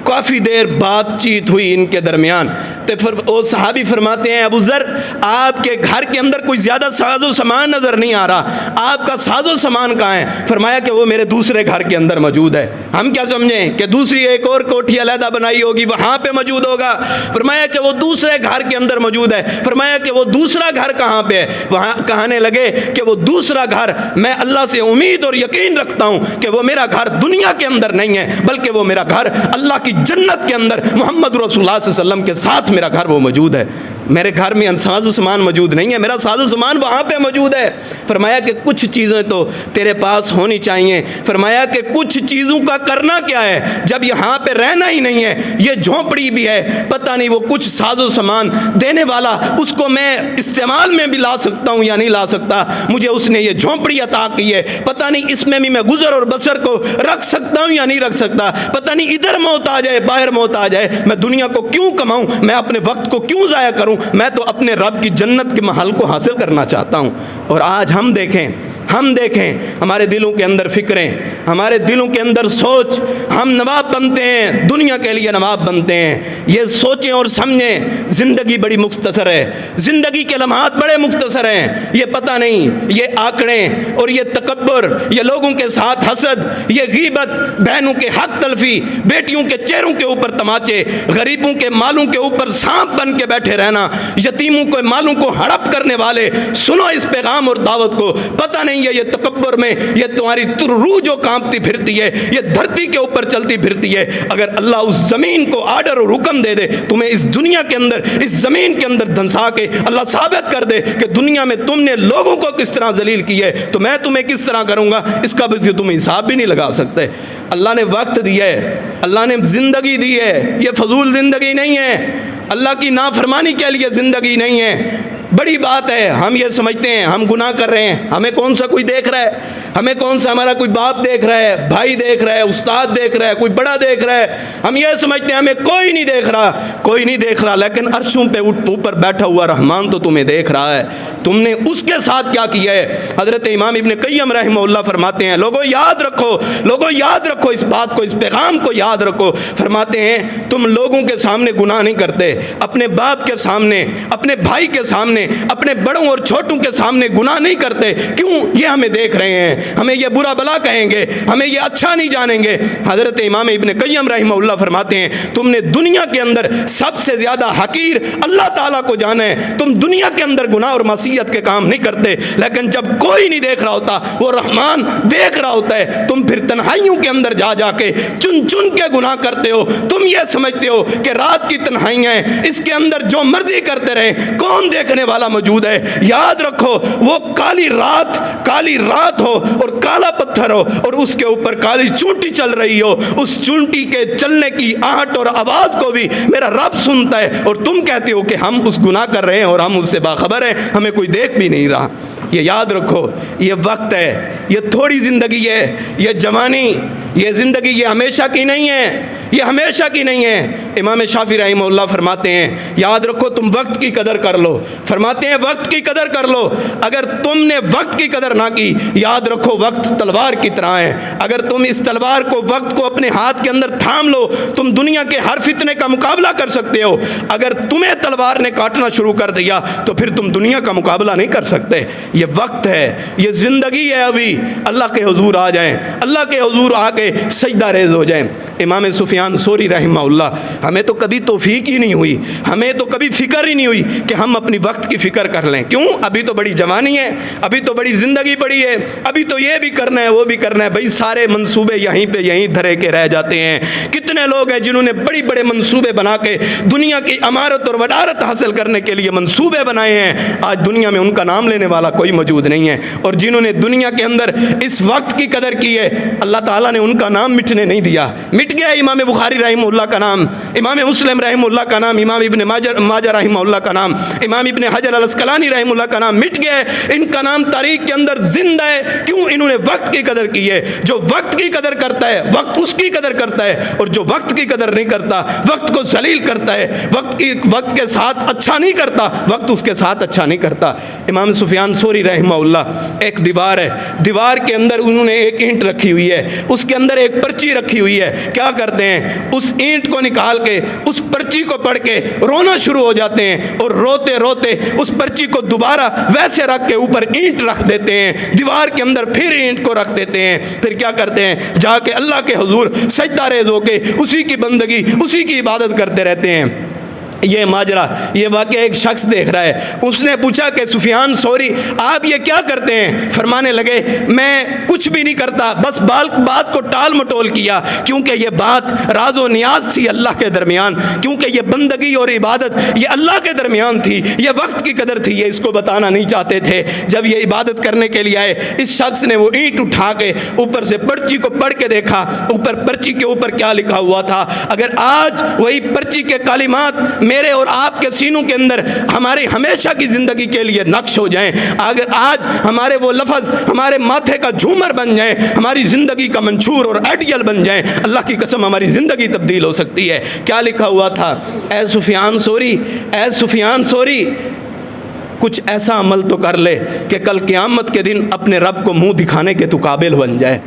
کافی دیر بات چیت ہوئی ان کے درمیان. تو وہ صحابی فرماتے ہیں, ابو ذر آپ کے گھر کے اندر کوئی زیادہ ساز و سامان نظر نہیں آ رہا, آپ کا ساز و سامان کہاں ہے؟ فرمایا کہ وہ میرے دوسرے گھر کے اندر موجود ہے. ہم کیا سمجھیں کہ دوسری ایک اور کوٹھی علیحدہ بنائی ہوگی, وہاں پہ موجود ہوگا. فرمایا کہ وہ دوسرے گھر کے اندر موجود ہے. فرمایا کہ وہ دوسرا گھر کہاں پہ ہے؟ وہاں کہنے لگے کہ وہ دوسرا گھر میں اللہ سے امید اور یقین رکھتا ہوں کہ وہ میرا گھر دنیا کے اندر نہیں ہے, بلکہ وہ میرا گھر اللہ کی جنت کے اندر محمد رسول اللہ صلی اللہ علیہ وسلم کے ساتھ میرا گھر وہ موجود ہے. میرے گھر میں ساز و سامان موجود نہیں ہے, میرا ساز و سامان وہاں پہ موجود ہے. فرمایا کہ کچھ چیزیں تو تیرے پاس ہونی چاہیے. فرمایا کہ کچھ چیزوں کا کرنا کیا ہے جب یہاں پہ رہنا ہی نہیں ہے, یہ جھونپڑی بھی ہے, پتہ نہیں وہ کچھ ساز و سامان دینے والا اس کو میں استعمال میں بھی لا سکتا ہوں یا نہیں لا سکتا. مجھے اس نے یہ جھونپڑی عطا کی ہے, پتہ نہیں اس میں بھی میں گزر اور بسر کو رکھ سکتا ہوں یا نہیں رکھ سکتا. پتہ نہیں ادھر موت آ جائے باہر موت آ جائے, میں دنیا کو کیوں کماؤں, میں اپنے وقت کو کیوں ضائع کروں, میں تو اپنے رب کی جنت کے محل کو حاصل کرنا چاہتا ہوں. اور آج ہم دیکھیں ہم دیکھیں ہمارے دلوں کے اندر فکریں، ہمارے دلوں کے اندر سوچ، ہم نواب بنتے ہیں، دنیا کے لیے نواب بنتے ہیں۔ یہ سوچیں اور سمجھیں زندگی بڑی مختصر ہے، زندگی کے لمحات بڑے مختصر ہیں۔ یہ پتہ نہیں یہ آنکڑے اور یہ تکبر، یہ لوگوں کے ساتھ حسد، یہ غیبت، بہنوں کے حق تلفی، بیٹیوں کے چہروں کے اوپر تماچے، غریبوں کے مالوں کے اوپر سانپ بن کے بیٹھے رہنا، یتیموں کے مالوں کو ہڑپ کرنے والے، سنو اس پیغام اور دعوت کو۔ پتہ نہیں ہے یہ تکبر میں یہ تمہاری روح جو کانپتی پھرتی ہے، یہ دھرتی کے اوپر چلتی پھرتی ہے۔ اگر اللہ اس زمین کو آرڈر اور حکم دے دے تمہیں اس دنیا کے اندر، اس زمین کے اندر دھنسا کے اللہ ثابت کر دے کہ دنیا میں تم نے لوگوں کو کس طرح ذلیل کی ہے، تو میں تمہیں کس طرح کروں گا، اس کا بھی تم حساب بھی نہیں لگا سکتے۔ اللہ نے وقت دیا ہے، اللہ نے زندگی دی ہے، یہ فضول زندگی نہیں ہے، اللہ کی نافرمانی کے لیے زندگی نہیں ہے۔ بڑی بات ہے، ہم یہ سمجھتے ہیں ہم گناہ کر رہے ہیں، ہمیں کون سا کوئی دیکھ رہا ہے، ہمیں کون سا ہمارا کوئی باپ دیکھ رہا ہے، بھائی دیکھ رہا ہے، استاد دیکھ رہا ہے، کوئی بڑا دیکھ رہا ہے، ہم یہ سمجھتے ہیں ہمیں کوئی نہیں دیکھ رہا، کوئی نہیں دیکھ رہا، لیکن عرشوں پہ اوپر بیٹھا ہوا رحمان تو تمہیں دیکھ رہا ہے۔ تم نے اس کے ساتھ کیا کیا ہے؟ حضرت امام ابن قیم رحمہ اللہ فرماتے ہیں، لوگوں یاد رکھو، لوگوں یاد رکھو اس بات کو، اس پیغام کو یاد رکھو۔ فرماتے ہیں تم لوگوں کے سامنے گناہ نہیں کرتے، اپنے باپ کے سامنے، اپنے بھائی کے سامنے، اپنے بڑوں اور چھوٹوں کے سامنے گناہ نہیں کرتے۔ کیوں؟ یہ ہمیں دیکھ رہے ہیں، ہمیں یہ برا بلا کہیں گے، ہمیں یہ اچھا نہیں جانیں گے۔ حضرت امام ابن قیم رحمہ اللہ فرماتے ہیں تم نے دنیا کے اندر سب سے زیادہ حقیر اللہ تعالیٰ کو جانا ہے۔ تم دنیا کے اندر گناہ اور معصیت کے کام نہیں کرتے، لیکن جب کوئی نہیں دیکھ رہا ہوتا، وہ رحمان دیکھ رہا ہوتا ہے، تم پھر تنہائیوں کے اندر جا جا کے چن چن کے گناہ کرتے ہو۔ تم یہ سمجھتے ہو کہ رات کی تنہائیاں ہیں، اس کے اندر جو مرضی کرتے رہیں، کون دیکھنے والا موجود ہے؟ یاد رکھو وہ کالی رات ہو اور کالا پتھر ہو اور اس کے اوپر کالی چونٹی چل رہی ہو، اس چونٹی کے چلنے کی آہٹ اور آواز کو بھی میرا رب سنتا ہے، اور تم کہتے ہو کہ ہم اس گناہ کر رہے ہیں اور ہم اس سے باخبر ہیں، ہمیں کوئی دیکھ بھی نہیں رہا۔ یہ یاد رکھو، یہ وقت ہے، یہ تھوڑی زندگی ہے، یہ جوانی، یہ زندگی یہ ہمیشہ کی نہیں ہے، یہ ہمیشہ کی نہیں ہے۔ امام شافعی رحمہ اللہ فرماتے ہیں یاد رکھو تم وقت کی قدر کر لو، فرماتے ہیں وقت کی قدر کر لو۔ اگر تم نے وقت کی قدر نہ کی، یاد رکھو وقت تلوار کی طرح ہے، اگر تم اس تلوار کو، وقت کو اپنے ہاتھ کے اندر تھام لو، تم دنیا کے ہر فتنے کا مقابلہ کر سکتے ہو۔ اگر تمہیں تلوار نے کاٹنا شروع کر دیا تو پھر تم دنیا کا مقابلہ نہیں کر سکتے۔ یہ وقت ہے، یہ زندگی ہے، ابھی اللہ کے حضور آ جائیں، اللہ کے حضور آ کے سجدہ ریز ہو جائیں۔ امام سفیان ثوری رحمہ اللہ، ہمیں تو کبھی توفیق ہی نہیں ہوئی، ہمیں تو کبھی فکر ہی نہیں ہوئی کہ ہم اپنی وقت کی فکر کر لیں۔ کیوں؟ ابھی تو بڑی جوانی ہے، ابھی تو بڑی زندگی پڑی ہے، ابھی تو یہ بھی کرنا ہے وہ بھی کرنا ہے۔ بھائی سارے منصوبے یہیں پہ یہیں دھرے کے رہ جاتے ہیں۔ کتنے لوگ ہیں جنہوں نے بڑی بڑے منصوبے بنا کے دنیا کی عمارت اور وڈارت حاصل کرنے کے لیے منصوبے بنائے ہیں، آج دنیا میں ان کا نام لینے والا کوئی موجود نہیں ہے۔ اور جنہوں نے دنیا کے اندر اس وقت کی قدر کی ہے، اللہ تعالیٰ نے ان کا نام مٹنے نہیں دیا۔ مٹ گیا امام بخاری رحمہ اللہ کا نام، امام مسلم رحمہ اللہ کا نام، امام ابن ماجہ رحمہ اللہ کا نام، امام ابن حجر الاسقلانی رحمہ اللہ کا نام مٹ گیا ہے۔ ان کا نام تاریخ کے اندر زندہ ہے، کیوں؟ انہوں نے وقت کی قدر کی ہے۔ جو وقت کی قدر کرتا ہے وقت اس کی قدر کرتا ہے، اور جو وقت کی قدر نہیں کرتا وقت کو ذلیل کرتا ہے، وقت کے ساتھ اچھا نہیں کرتا، وقت اس کے ساتھ اچھا نہیں کرتا۔ امام سفیان ثوری رحمہ اللہ، ایک دیوار ہے، دیوار کے اندر انہوں نے ایک اینٹ رکھی ہوئی ہے، اس کے اندر ایک پرچی رکھی ہوئی ہے۔ کیا کرتے ہیں؟ اس اینٹ کو نکال کے اس پرچی کو پڑھ کے رونا شروع ہو جاتے ہیں، اور روتے روتے اس پرچی کو دوبارہ ویسے رکھ کے اوپر اینٹ رکھ دیتے ہیں، دیوار کے اندر پھر اینٹ کو رکھ دیتے ہیں۔ پھر کیا کرتے ہیں؟ جا کے اللہ کے حضور سجدہ ریز ہو کے اسی کی بندگی، اسی کی عبادت کرتے رہتے ہیں۔ یہ ماجرا، یہ واقعہ ایک شخص دیکھ رہا ہے، اس نے پوچھا کہ سفیان ثوری آپ یہ کیا کرتے ہیں؟ فرمانے لگے میں کچھ بھی نہیں کرتا، بس بات کو ٹال مٹول کیا، کیونکہ یہ بات راز و نیاز تھی اللہ کے درمیان، کیونکہ یہ بندگی اور عبادت یہ اللہ کے درمیان تھی، یہ وقت کی قدر تھی، یہ اس کو بتانا نہیں چاہتے تھے۔ جب یہ عبادت کرنے کے لیے آئے، اس شخص نے وہ اینٹ اٹھا کے اوپر سے پرچی کو پڑھ کے دیکھا، اوپر پرچی کے اوپر کیا لکھا ہوا تھا۔ اگر آج وہی پرچی کے کلمات میرے اور آپ کے سینوں کے اندر ہماری ہمیشہ کی زندگی کے لیے نقش ہو جائیں، اگر آج ہمارے وہ لفظ ہمارے ماتھے کا جھومر بن جائیں، ہماری زندگی کا منشور اور آئیڈیل بن جائیں، اللہ کی قسم ہماری زندگی تبدیل ہو سکتی ہے۔ کیا لکھا ہوا تھا؟ اے سفیان ثوری، اے سفیان ثوری، کچھ ایسا عمل تو کر لے کہ کل قیامت کے دن اپنے رب کو منہ دکھانے کے تو قابل بن جائے.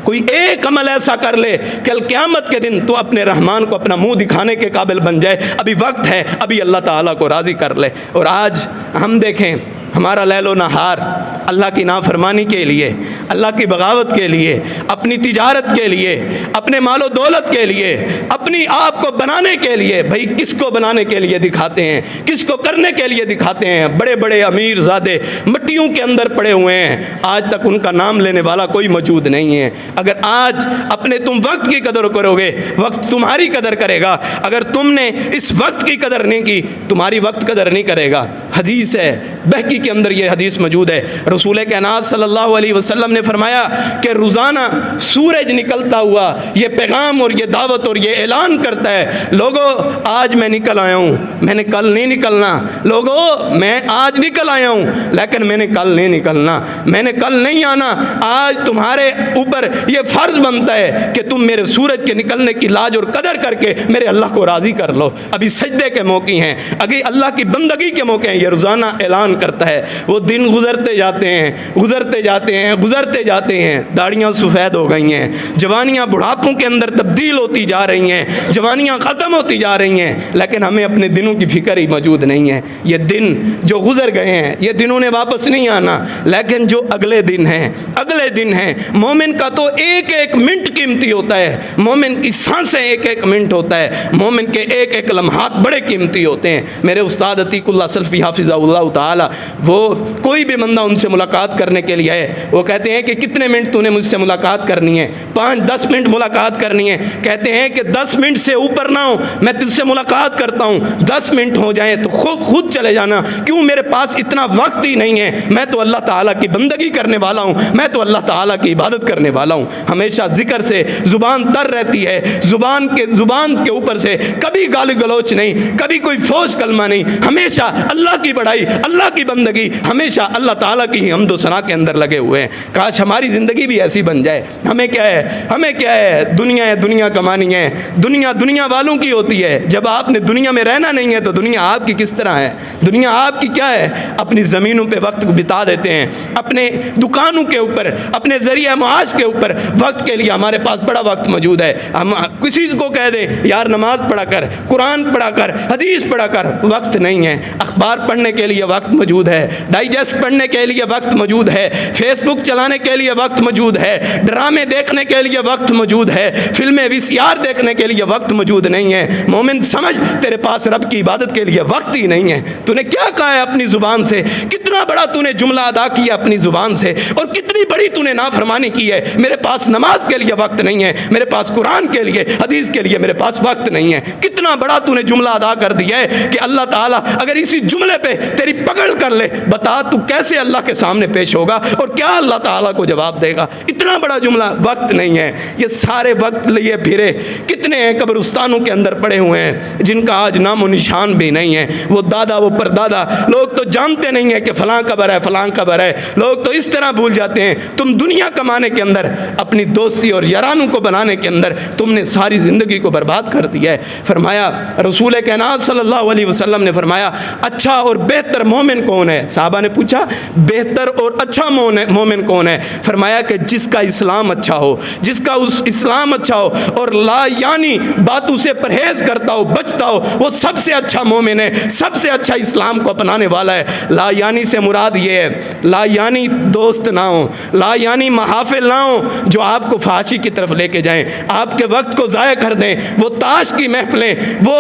کوئی ایک عمل ایسا کر لے کل قیامت کے دن تو اپنے رحمان کو اپنا منہ دکھانے کے قابل بن جائے. ابھی وقت ہے, ابھی اللہ تعالیٰ کو راضی کر لے. اور آج ہم دیکھیں ہمارا لیل و نہار اللہ کی نافرمانی کے لیے, اللہ کی بغاوت کے لیے, اپنی تجارت کے لیے, اپنے مال و دولت کے لیے, اپنی آپ کو بنانے کے لیے. بھائی کس کو بنانے کے لیے دکھاتے ہیں, کس کو کرنے کے لیے دکھاتے ہیں؟ بڑے بڑے امیر زادے مٹیوں کے اندر پڑے ہوئے ہیں, آج تک ان کا نام لینے والا کوئی موجود نہیں ہے. اگر آج اپنے تم وقت کی قدر کرو گے, وقت تمہاری قدر کرے گا. اگر تم نے اس وقت کی قدر نہیں کی, تمہاری وقت قدر نہیں کرے گا. حدیث ہے بہقی کے اندر, یہ حدیث موجود ہے. رسول کائنات صلی اللہ علیہ وسلم نے فرمایا کہ روزانہ سورج نکلتا ہوا یہ پیغام اور یہ دعوت اور یہ اعلان کرتا ہے, لوگو آج میں نکل آیا ہوں, میں نے کل نہیں نکلنا. لوگو میں آج نکل آیا ہوں لیکن میں نے کل نہیں نکلنا, میں نے کل نہیں آنا. آج تمہارے اوپر یہ فرض بنتا ہے کہ تم میرے سورج کے نکلنے کی لاج اور قدر کر کے میرے اللہ کو راضی کر لو. ابھی سجدے کے موقع ہیں, ابھی اللہ کی بندگی کے موقع ہیں. یہ روزانہ اعلان کرتا ہے. وہ دن گزرتے جاتے ہیں, گزرتے جاتے ہیں, گزرتے جاتے ہیں. داڑیاں سفید ہو گئی ہیں, جوانیاں بڑھاپوں کے اندر تبدیل ہوتی جا رہی ہیں, جوانیاں ختم ہوتی جا رہی ہیں, لیکن ہمیں اپنے دنوں کی فکر ہی موجود نہیں ہے. یہ دن جو گزر گئے ہیں یہ دنوں نے واپس نہیں آنا, لیکن جو اگلے دن ہیں, اگلے دن ہیں. مومن کا تو ایک ایک منٹ قیمتی ہوتا ہے, مومن کی سانسیں ایک ایک منٹ ہوتا ہے, مومن کے ایک ایک لمحات بڑے قیمتی ہوتے ہیں. میرے استاد عتیق اللہ سلفی حافظہ اللہ تعالی, وہ کوئی بھی بندہ ان سے ملاقات کرنے کے لیے ہے, وہ کہتے ہیں کہ کتنے منٹ تو نے مجھ سے ملاقات کرنی ہے؟ 5-10 منٹ ملاقات کرنی ہے. کہتے ہیں کہ 10 منٹ سے اوپر نہ ہو, میں تجھ سے ملاقات کرتا ہوں. 10 منٹ ہو جائیں تو خود چلے جانا, کیوں میرے پاس اتنا وقت ہی نہیں ہے. میں تو اللہ تعالیٰ کی بندگی کرنے والا ہوں, میں تو اللہ تعالیٰ کی عبادت کرنے والا ہوں. ہمیشہ ذکر سے زبان تر رہتی ہے, زبان کے اوپر سے کبھی گالی گلوچ نہیں, کبھی کوئی فوج کلمہ نہیں. ہمیشہ اللہ کی بڑائی, اللہ کی بندگی, ہمیشہ اللہ تعالیٰ کی حمد و ثنا کے اندر لگے ہوئے ہیں. کاش ہماری زندگی بھی ایسی بن جائے. ہمیں کیا ہے, ہمیں کیا ہے, دنیا ہے, دنیا کمانی ہے. دنیا والوں کی ہوتی ہے. جب آپ نے دنیا میں رہنا نہیں ہے تو دنیا آپ کی کس طرح ہے؟ دنیا آپ کی کیا ہے؟ اپنی زمینوں پہ وقت بتا دیتے ہیں, اپنے دکانوں کے اوپر, اپنے ذریعہ معاش کے اوپر. وقت کے لیے ہمارے پاس بڑا وقت موجود ہے. ہم کسی کو کہہ دیں یار نماز پڑھا کر, قرآن پڑھا کر, حدیث پڑھا کر, وقت نہیں ہے. اخبار پڑھنے کے لیے وقت موجود ہے, ڈائجسٹ پڑھنے کے لیے وقت موجود ہے, فیس بک چلانے کے لیے وقت موجود ہے, ڈرامے دیکھنے کے لیے وقت موجود ہے, فلمیں VCR دیکھنے کے لیے وقت موجود نہیں ہے. مومن سمجھ, تیرے پاس رب کی عبادت کے لیے وقت ہی نہیں ہے. تو نے کیا کہا ہے اپنی زبان سے, کتنا بڑا تو نے جملہ ادا کیا اپنی زبان سے, اور کتنی بڑی تو نے نافرمانی کی ہے. میرے پاس نماز کے لیے وقت نہیں ہے, میرے پاس قرآن کے لیے, حدیث کے لیے میرے پاس وقت نہیں ہے. کتنا بڑا تو نے جملہ ادا کر دیا ہے کہ اللہ تعالیٰ اگر اسی جملے پہ تیری پکڑ کر لے, بتا تو کیسے اللہ کے سامنے پیش ہوگا اور کیا اللہ تعالیٰ کو جواب دے گا. اتنا بڑا جملہ, وقت نہیں ہے. یہ سارے وقت لیے پھرے کتنے ہیں قبرستانوں کے اندر پڑے ہوئے ہیں جن کا آج نام و نشان بھی نہیں ہے. وہ دادا, وہ پردادا, لوگ تو جانتے نہیں ہیں کہ فلاں قبر ہے, فلاں قبر ہے. لوگ تو اس طرح بھول جاتے ہیں. تم دنیا کمانے کے اندر, اپنی دوستی اور یارانوں کو بنانے کے اندر تم نے ساری زندگی کو برباد کر دیا ہے. فرمایا رسول کائنات صلی اللہ علیہ وسلم نے فرمایا اچھا اور بہتر مومن کون ہے؟ صحابہ نے پوچھا بہتر اور اچھا مومن کون ہے؟ فرمایا کہ جس کا اسلام اچھا ہو, جس کا اس اسلام اچھا ہو اور لا یعنی باتوں سے پرہیز کرتا ہو, بچتا ہو, وہ سب سے اچھا مومن ہے, سب سے اچھا اسلام کو اپنانے والا ہے. لا یعنی سے مراد یہ ہے, لا یعنی دوست نہ ہو, لا یعنی محافل نہ ہو جو آپ کو فحاشی کی طرف لے کے جائیں, آپ کے وقت کو ضائع کر دیں. وہ تاش کی محفلیں, وہ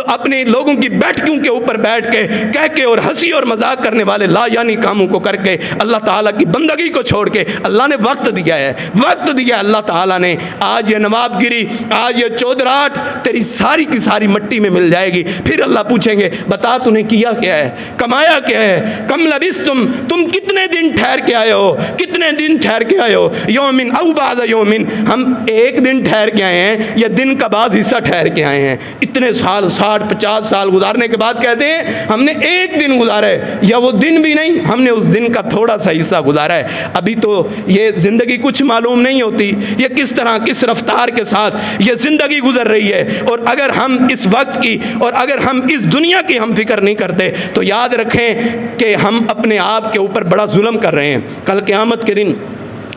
اپنے لوگوں کی بیٹھکیوں کے اوپر بیٹھ کے کہہ کے اور ہنسی اور مذاق کرنے والے لا یعنی کاموں کو کر کے اللہ تعالیٰ کی بندگی کو چھوڑ کے اللہ نے وقت دیا ہے, وقت دیا ہے اللہ تعالیٰ نے. آج یہ نواب گری, آج یہ چودراہٹ تیری ساری کی ساری مٹی میں مل جائے گی. پھر اللہ پوچھیں گے بتا تو نے کیا کیا ہے, کمایا کیا ہے, کم لبستم, تم کتنے دن ٹھہر کے آئے ہو, کتنے دن ٹھہر کے آئے ہو. یومن او بعض یومن, ہم ایک دن ٹھہر کے آئے ہیں یا دن کا بعض حصہ ٹھہر کے آئے ہیں. اتنے سال 60-50 سال گزارنے کے بعد کہتے ہیں ہم نے ایک دن گزارا ہے، یا وہ دن بھی نہیں، ہم نے اس دن کا تھوڑا سا حصہ گزارا ہے۔ ابھی تو یہ زندگی کچھ معلوم نہیں ہوتی، یہ کس طرح کس رفتار کے ساتھ یہ زندگی گزر رہی ہے، اور اگر ہم اس وقت کی اور اگر ہم اس دنیا کی ہم فکر نہیں کرتے تو یاد رکھیں کہ ہم اپنے آپ کے اوپر بڑا ظلم کر رہے ہیں۔ کل قیامت کے دن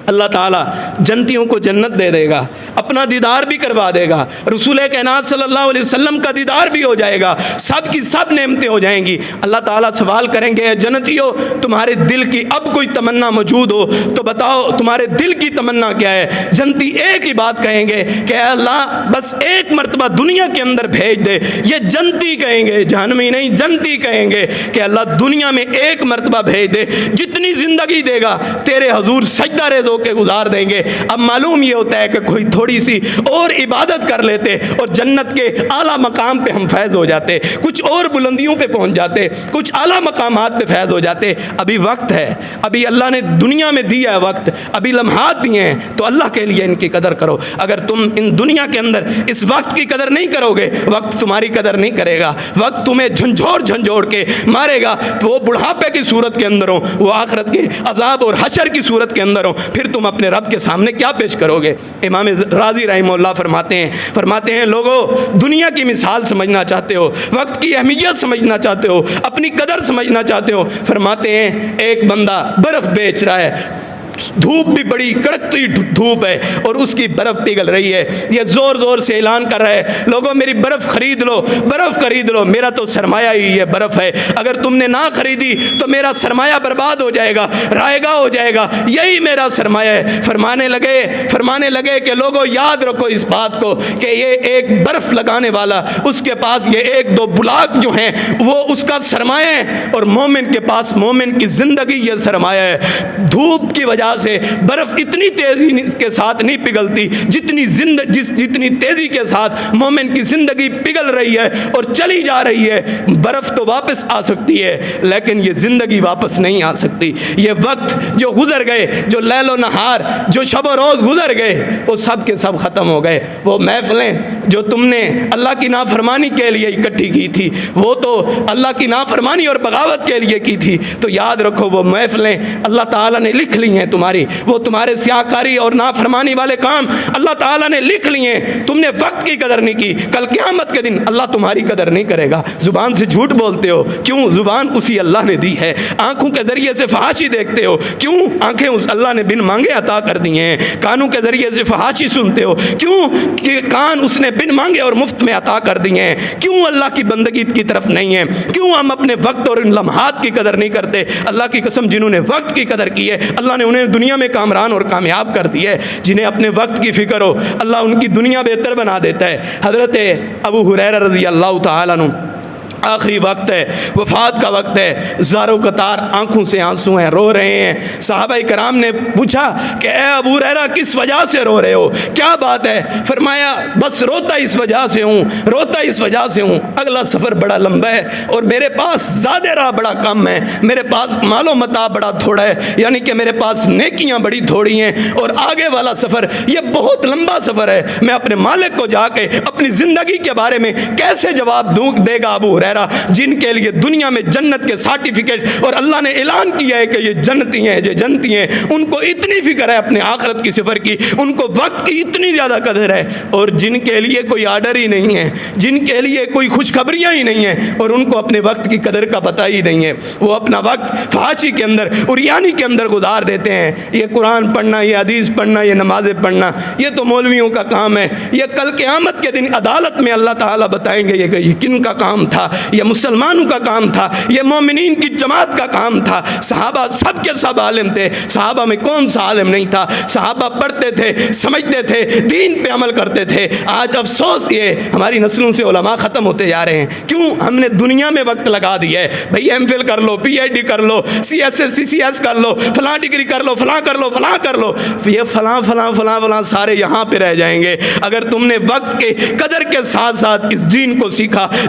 اللہ تعالیٰ جنتیوں کو جنت دے دے گا، اپنا دیدار بھی کروا دے گا، رسول کائنات صلی اللہ علیہ وسلم کا دیدار بھی ہو جائے گا، سب کی سب نعمتیں ہو جائیں گی۔ اللہ تعالیٰ سوال کریں گے اے جنتیوں، تمہارے دل کی اب کوئی تمنا موجود ہو تو بتاؤ تمہارے دل کی تمنا کیا ہے؟ جنتی ایک ہی بات کہیں گے کہ اے اللہ بس ایک مرتبہ دنیا کے اندر بھیج دے۔ یہ جنتی کہیں گے، جہنمی نہیں، جنتی کہیں گے کہ اللہ دنیا میں ایک مرتبہ بھیج دے، جتنی زندگی دے گا تیرے حضور سجدہ ریز ہو کے گزار دیں گے۔ اب معلوم یہ ہوتا ہے کہ کوئی تھوڑی سی اور عبادت کر لیتے اور جنت کے اعلیٰ مقام پہ ہم فیض ہو جاتے، کچھ اور بلندیوں پہ پہنچ جاتے، کچھ اعلیٰ مقامات پہ فیض ہو جاتے۔ ابھی وقت ہے، ابھی اللہ نے دنیا میں دیا ہے وقت، ابھی لمحات دیے ہیں، تو اللہ کے لیے ان کی قدر کرو۔ اگر تم ان دنیا کے اندر اس وقت کی قدر نہیں کرو گے، وقت تمہاری قدر نہیں کرے گا، وقت تمہیں جھنجھوڑ کے مارے گا، وہ بڑھاپے کی صورت کے اندر ہو، وہ آخرت کے عذاب اور حشر کی صورت کے اندر ہو، پھر تم اپنے رب کے سامنے کیا پیش کرو گے؟ امام راضی رحمہ اللہ فرماتے ہیں لوگوں، دنیا کی مثال سمجھنا چاہتے ہو، وقت کی اہمیت سمجھنا چاہتے ہو، اپنی قدر سمجھنا چاہتے ہو، فرماتے ہیں ایک بندہ برف بیچ رہا ہے، دھوپ بھی بڑی کڑکتی دھوپ ہے اور اس کی برف پگھل رہی ہے، یہ زور زور سے اعلان کر رہا ہے لوگوں میری برف خرید لو، برف خرید لو، میرا تو سرمایہ ہی یہ برف ہے، اگر تم نے نہ خریدی تو میرا سرمایہ برباد ہو جائے گا، رائگاں ہو جائے گا، یہی میرا سرمایہ ہے۔ فرمانے لگے کہ لوگوں یاد رکھو اس بات کو کہ یہ ایک برف لگانے والا، اس کے پاس یہ ایک دو بلاک جو ہیں وہ اس کا سرمایہ ہے، اور مومن کے پاس مومن کی زندگی یہ سرمایہ ہے۔ دھوپ کی وجہ سے برف اتنی تیزی کے ساتھ نہیں پگھلتی جتنی تیزی کے ساتھ مومن کی زندگی پگھل رہی ہے اور چلی جا رہی ہے۔ برف تو واپس آ سکتی ہے لیکن یہ زندگی واپس نہیں آ سکتی۔ یہ وقت جو گزر گئے، جو لیل و نہار، جو شب و روز گزر گئے، وہ سب کے سب ختم ہو گئے۔ وہ محفلیں جو تم نے اللہ کی نافرمانی کے لیے اکٹھی کی تھی، وہ تو اللہ کی نافرمانی اور بغاوت کے لیے کی تھی، تو یاد رکھو وہ محفلیں اللہ تعالیٰ نے لکھ لی ہیں، وہ تمہارے سیاہکاری اور نافرمانی والے کام اللہ تعالیٰ نے لکھ لیے، تم نے وقت کی قدر نہیں کی، کل قیامت کے دن اللہ تمہاری قدر نہیں کرے گا۔ زبان سے جھوٹ بولتے ہو، کیوں؟ زبان اسی اللہ نے دی ہے۔ آنکھوں کے ذریعے سے فحاشی دیکھتے ہو، کیوں؟ آنکھیں اس اللہ نے بن مانگے عطا کر دی ہیں۔ کانوں کے ذریعے سے فحاشی سنتے ہو، کیوں؟ کہ کان اس نے بن مانگے اور مفت میں عطا کر دی ہیں۔ کیوں اللہ کی بندگی کی طرف نہیں ہے؟ کیوں ہم اپنے وقت اور ان لمحات کی قدر نہیں کرتے؟ اللہ کی قسم جنہوں نے وقت کی قدر کی ہے اللہ نے انہیں دنیا میں کامران اور کامیاب کر دی ہے۔ جنہیں اپنے وقت کی فکر ہو اللہ ان کی دنیا بہتر بنا دیتا ہے۔ حضرت ابو ہریرہ رضی اللہ تعالیٰ عنہ، آخری وقت ہے، وفات کا وقت ہے، زاروں قطار آنکھوں سے آنسو ہیں، رو رہے ہیں۔ صحابہ کرام نے پوچھا کہ اے ابو ہریرہ کس وجہ سے رو رہے ہو، کیا بات ہے؟ فرمایا بس روتا اس وجہ سے ہوں، اگلا سفر بڑا لمبا ہے اور میرے پاس زیادہ راہ بڑا کم ہے، میرے پاس مال و متاع بڑا تھوڑا ہے، یعنی کہ میرے پاس نیکیاں بڑی تھوڑی ہیں، اور آگے والا سفر یہ بہت لمبا سفر ہے، میں اپنے مالک کو جا کے اپنی زندگی کے بارے میں کیسے جواب دے گا ابو ہریرہ جن کے لیے دنیا میں جنت کے سرٹیفکیٹ اور اللہ نے اعلان کیا ہے کہ یہ جنتی ہیں، ان کو اتنی فکر ہے اپنے آخرت کی سفر کی، ان کو وقت کی اتنی زیادہ قدر ہے، اور جن کے لیے کوئی آرڈر ہی نہیں ہے، جن کے لیے کوئی خوشخبریاں ہی نہیں ہیں، اور ان کو اپنے وقت کی قدر کا پتہ ہی نہیں ہے، وہ اپنا وقت فحاشی کے اندر عریانی کے اندر گزار دیتے ہیں۔ یہ قرآن پڑھنا، یہ حدیث پڑھنا، یہ نمازیں پڑھنا، یہ تو مولویوں کا کام ہے، یہ کل قیامت کے دن عدالت میں اللہ تعالیٰ بتائیں گے یہ کن کا کام تھا، یہ مسلمانوں کا کام تھا، یہ مومنین کی جماعت کا کام تھا۔ صحابہ سب کے سب عالم تھے، صحابہ میں کون سا عالم نہیں تھا؟ صحابہ پڑھتے تھے، سمجھتے تھے، دین پہ عمل کرتے تھے۔ آج افسوس یہ ہماری نسلوں سے علماء ختم ہوتے جا رہے ہیں، کیوں؟ ہم نے دنیا میں وقت لگا دیا ہے، بھئی ایم فل کر لو، پی ایچ ڈی کر لو، C S S C C S کر لو، فلاں ڈگری کر لو، فلاں کر لو، فلاں کر لو، یہ فلاں سارے یہاں پہ رہ جائیں گے۔ اگر تم نے وقت کے قدر کے ساتھ ساتھ اس دین کو سیکھا،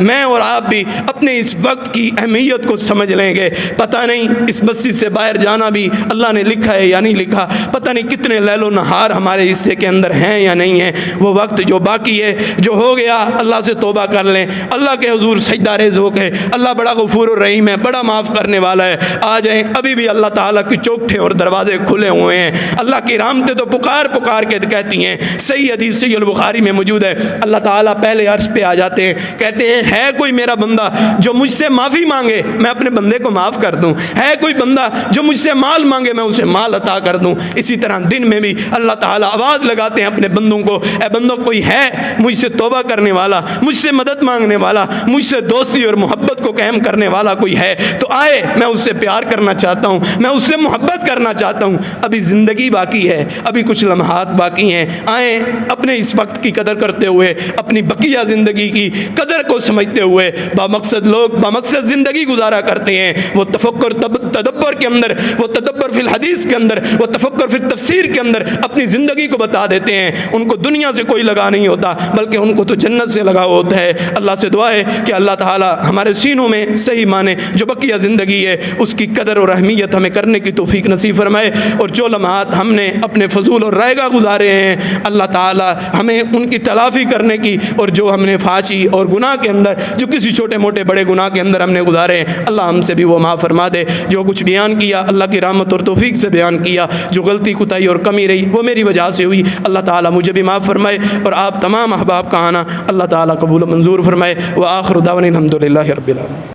میں اور آپ بھی اپنے اس وقت کی اہمیت کو سمجھ لیں گے۔ پتہ نہیں اس مسجد سے باہر جانا بھی اللہ نے لکھا ہے یا نہیں لکھا، پتہ نہیں کتنے لیل و نہار ہمارے حصے کے اندر ہیں یا نہیں ہیں۔ وہ وقت جو باقی ہے، جو ہو گیا، اللہ سے توبہ کر لیں، اللہ کے حضور سجدہ ریز ہو کے۔ اللہ بڑا غفور الرحیم ہے، بڑا معاف کرنے والا ہے۔ آ جائیں، ابھی بھی اللہ تعالیٰ کی چوکھٹیں اور دروازے کھلے ہوئے ہیں۔ اللہ کی رحمتیں تو پکار پکار کے کہتی ہیں۔ صحیح حدیث صحیح البخاری میں موجود ہے، اللہ تعالیٰ پہلے عرش پہ آ جاتے ہیں، کہتے ہیں ہے کوئی میرا بندہ جو مجھ سے معافی مانگے میں اپنے بندے کو معاف کر دوں، ہے کوئی بندہ جو مجھ سے مال مانگے میں اسے مال عطا کر دوں۔ اسی طرح دن میں بھی اللہ تعالیٰ آواز لگاتے ہیں اپنے بندوں کو، اے بندوں کوئی ہے مجھ سے توبہ کرنے والا، مجھ سے مدد مانگنے والا، مجھ سے دوستی اور محبت کو قائم کرنے والا کوئی ہے تو آئے، میں اس سے پیار کرنا چاہتا ہوں، میں اس سے محبت کرنا چاہتا ہوں۔ ابھی زندگی باقی ہے، ابھی کچھ لمحات باقی ہیں، آئیں اپنے اس وقت کی قدر کرتے ہوئے، اپنی بقیہ زندگی کی قدر کو سمجھتے ہوئے بامقصد لوگ بامقصد زندگی گزارا کرتے ہیں۔ وہ تفکر تدبر کے اندر، وہ تدبر فی الحدیث کے اندر، وہ تفکر فی التفسیر کے اندر اپنی زندگی کو بتا دیتے ہیں۔ ان کو دنیا سے کوئی لگا نہیں ہوتا بلکہ ان کو تو جنت سے لگا ہوتا ہے۔ اللہ سے دعا ہے کہ اللہ تعالی ہمارے سینوں میں صحیح معنی جو بقیہ زندگی ہے اس کی قدر اور اہمیت ہمیں کرنے کی توفیق نصیب فرمائے، اور جو لمحات ہم نے اپنے فضول اور رائگاں گزارے ہیں اللہ تعالی ہمیں ان کی تلافی کرنے کی، اور جو ہم نے فحاشی اور گناہ کے اندر جو کسی چھوٹے موٹے بڑے گناہ کے اندر ہم نے گزارے ہیں اللہ ہم سے بھی وہ معاف فرما دے۔ جو کچھ بیان کیا اللہ کی رحمت اور توفیق سے بیان کیا، جو غلطی کوتاہی اور کمی رہی وہ میری وجہ سے ہوئی، اللہ تعالی مجھے بھی معاف فرمائے، اور آپ تمام احباب کا آنا اللہ تعالی قبول و منظور فرمائے۔ وآخر دعوانا الحمدللہ رب العالمین۔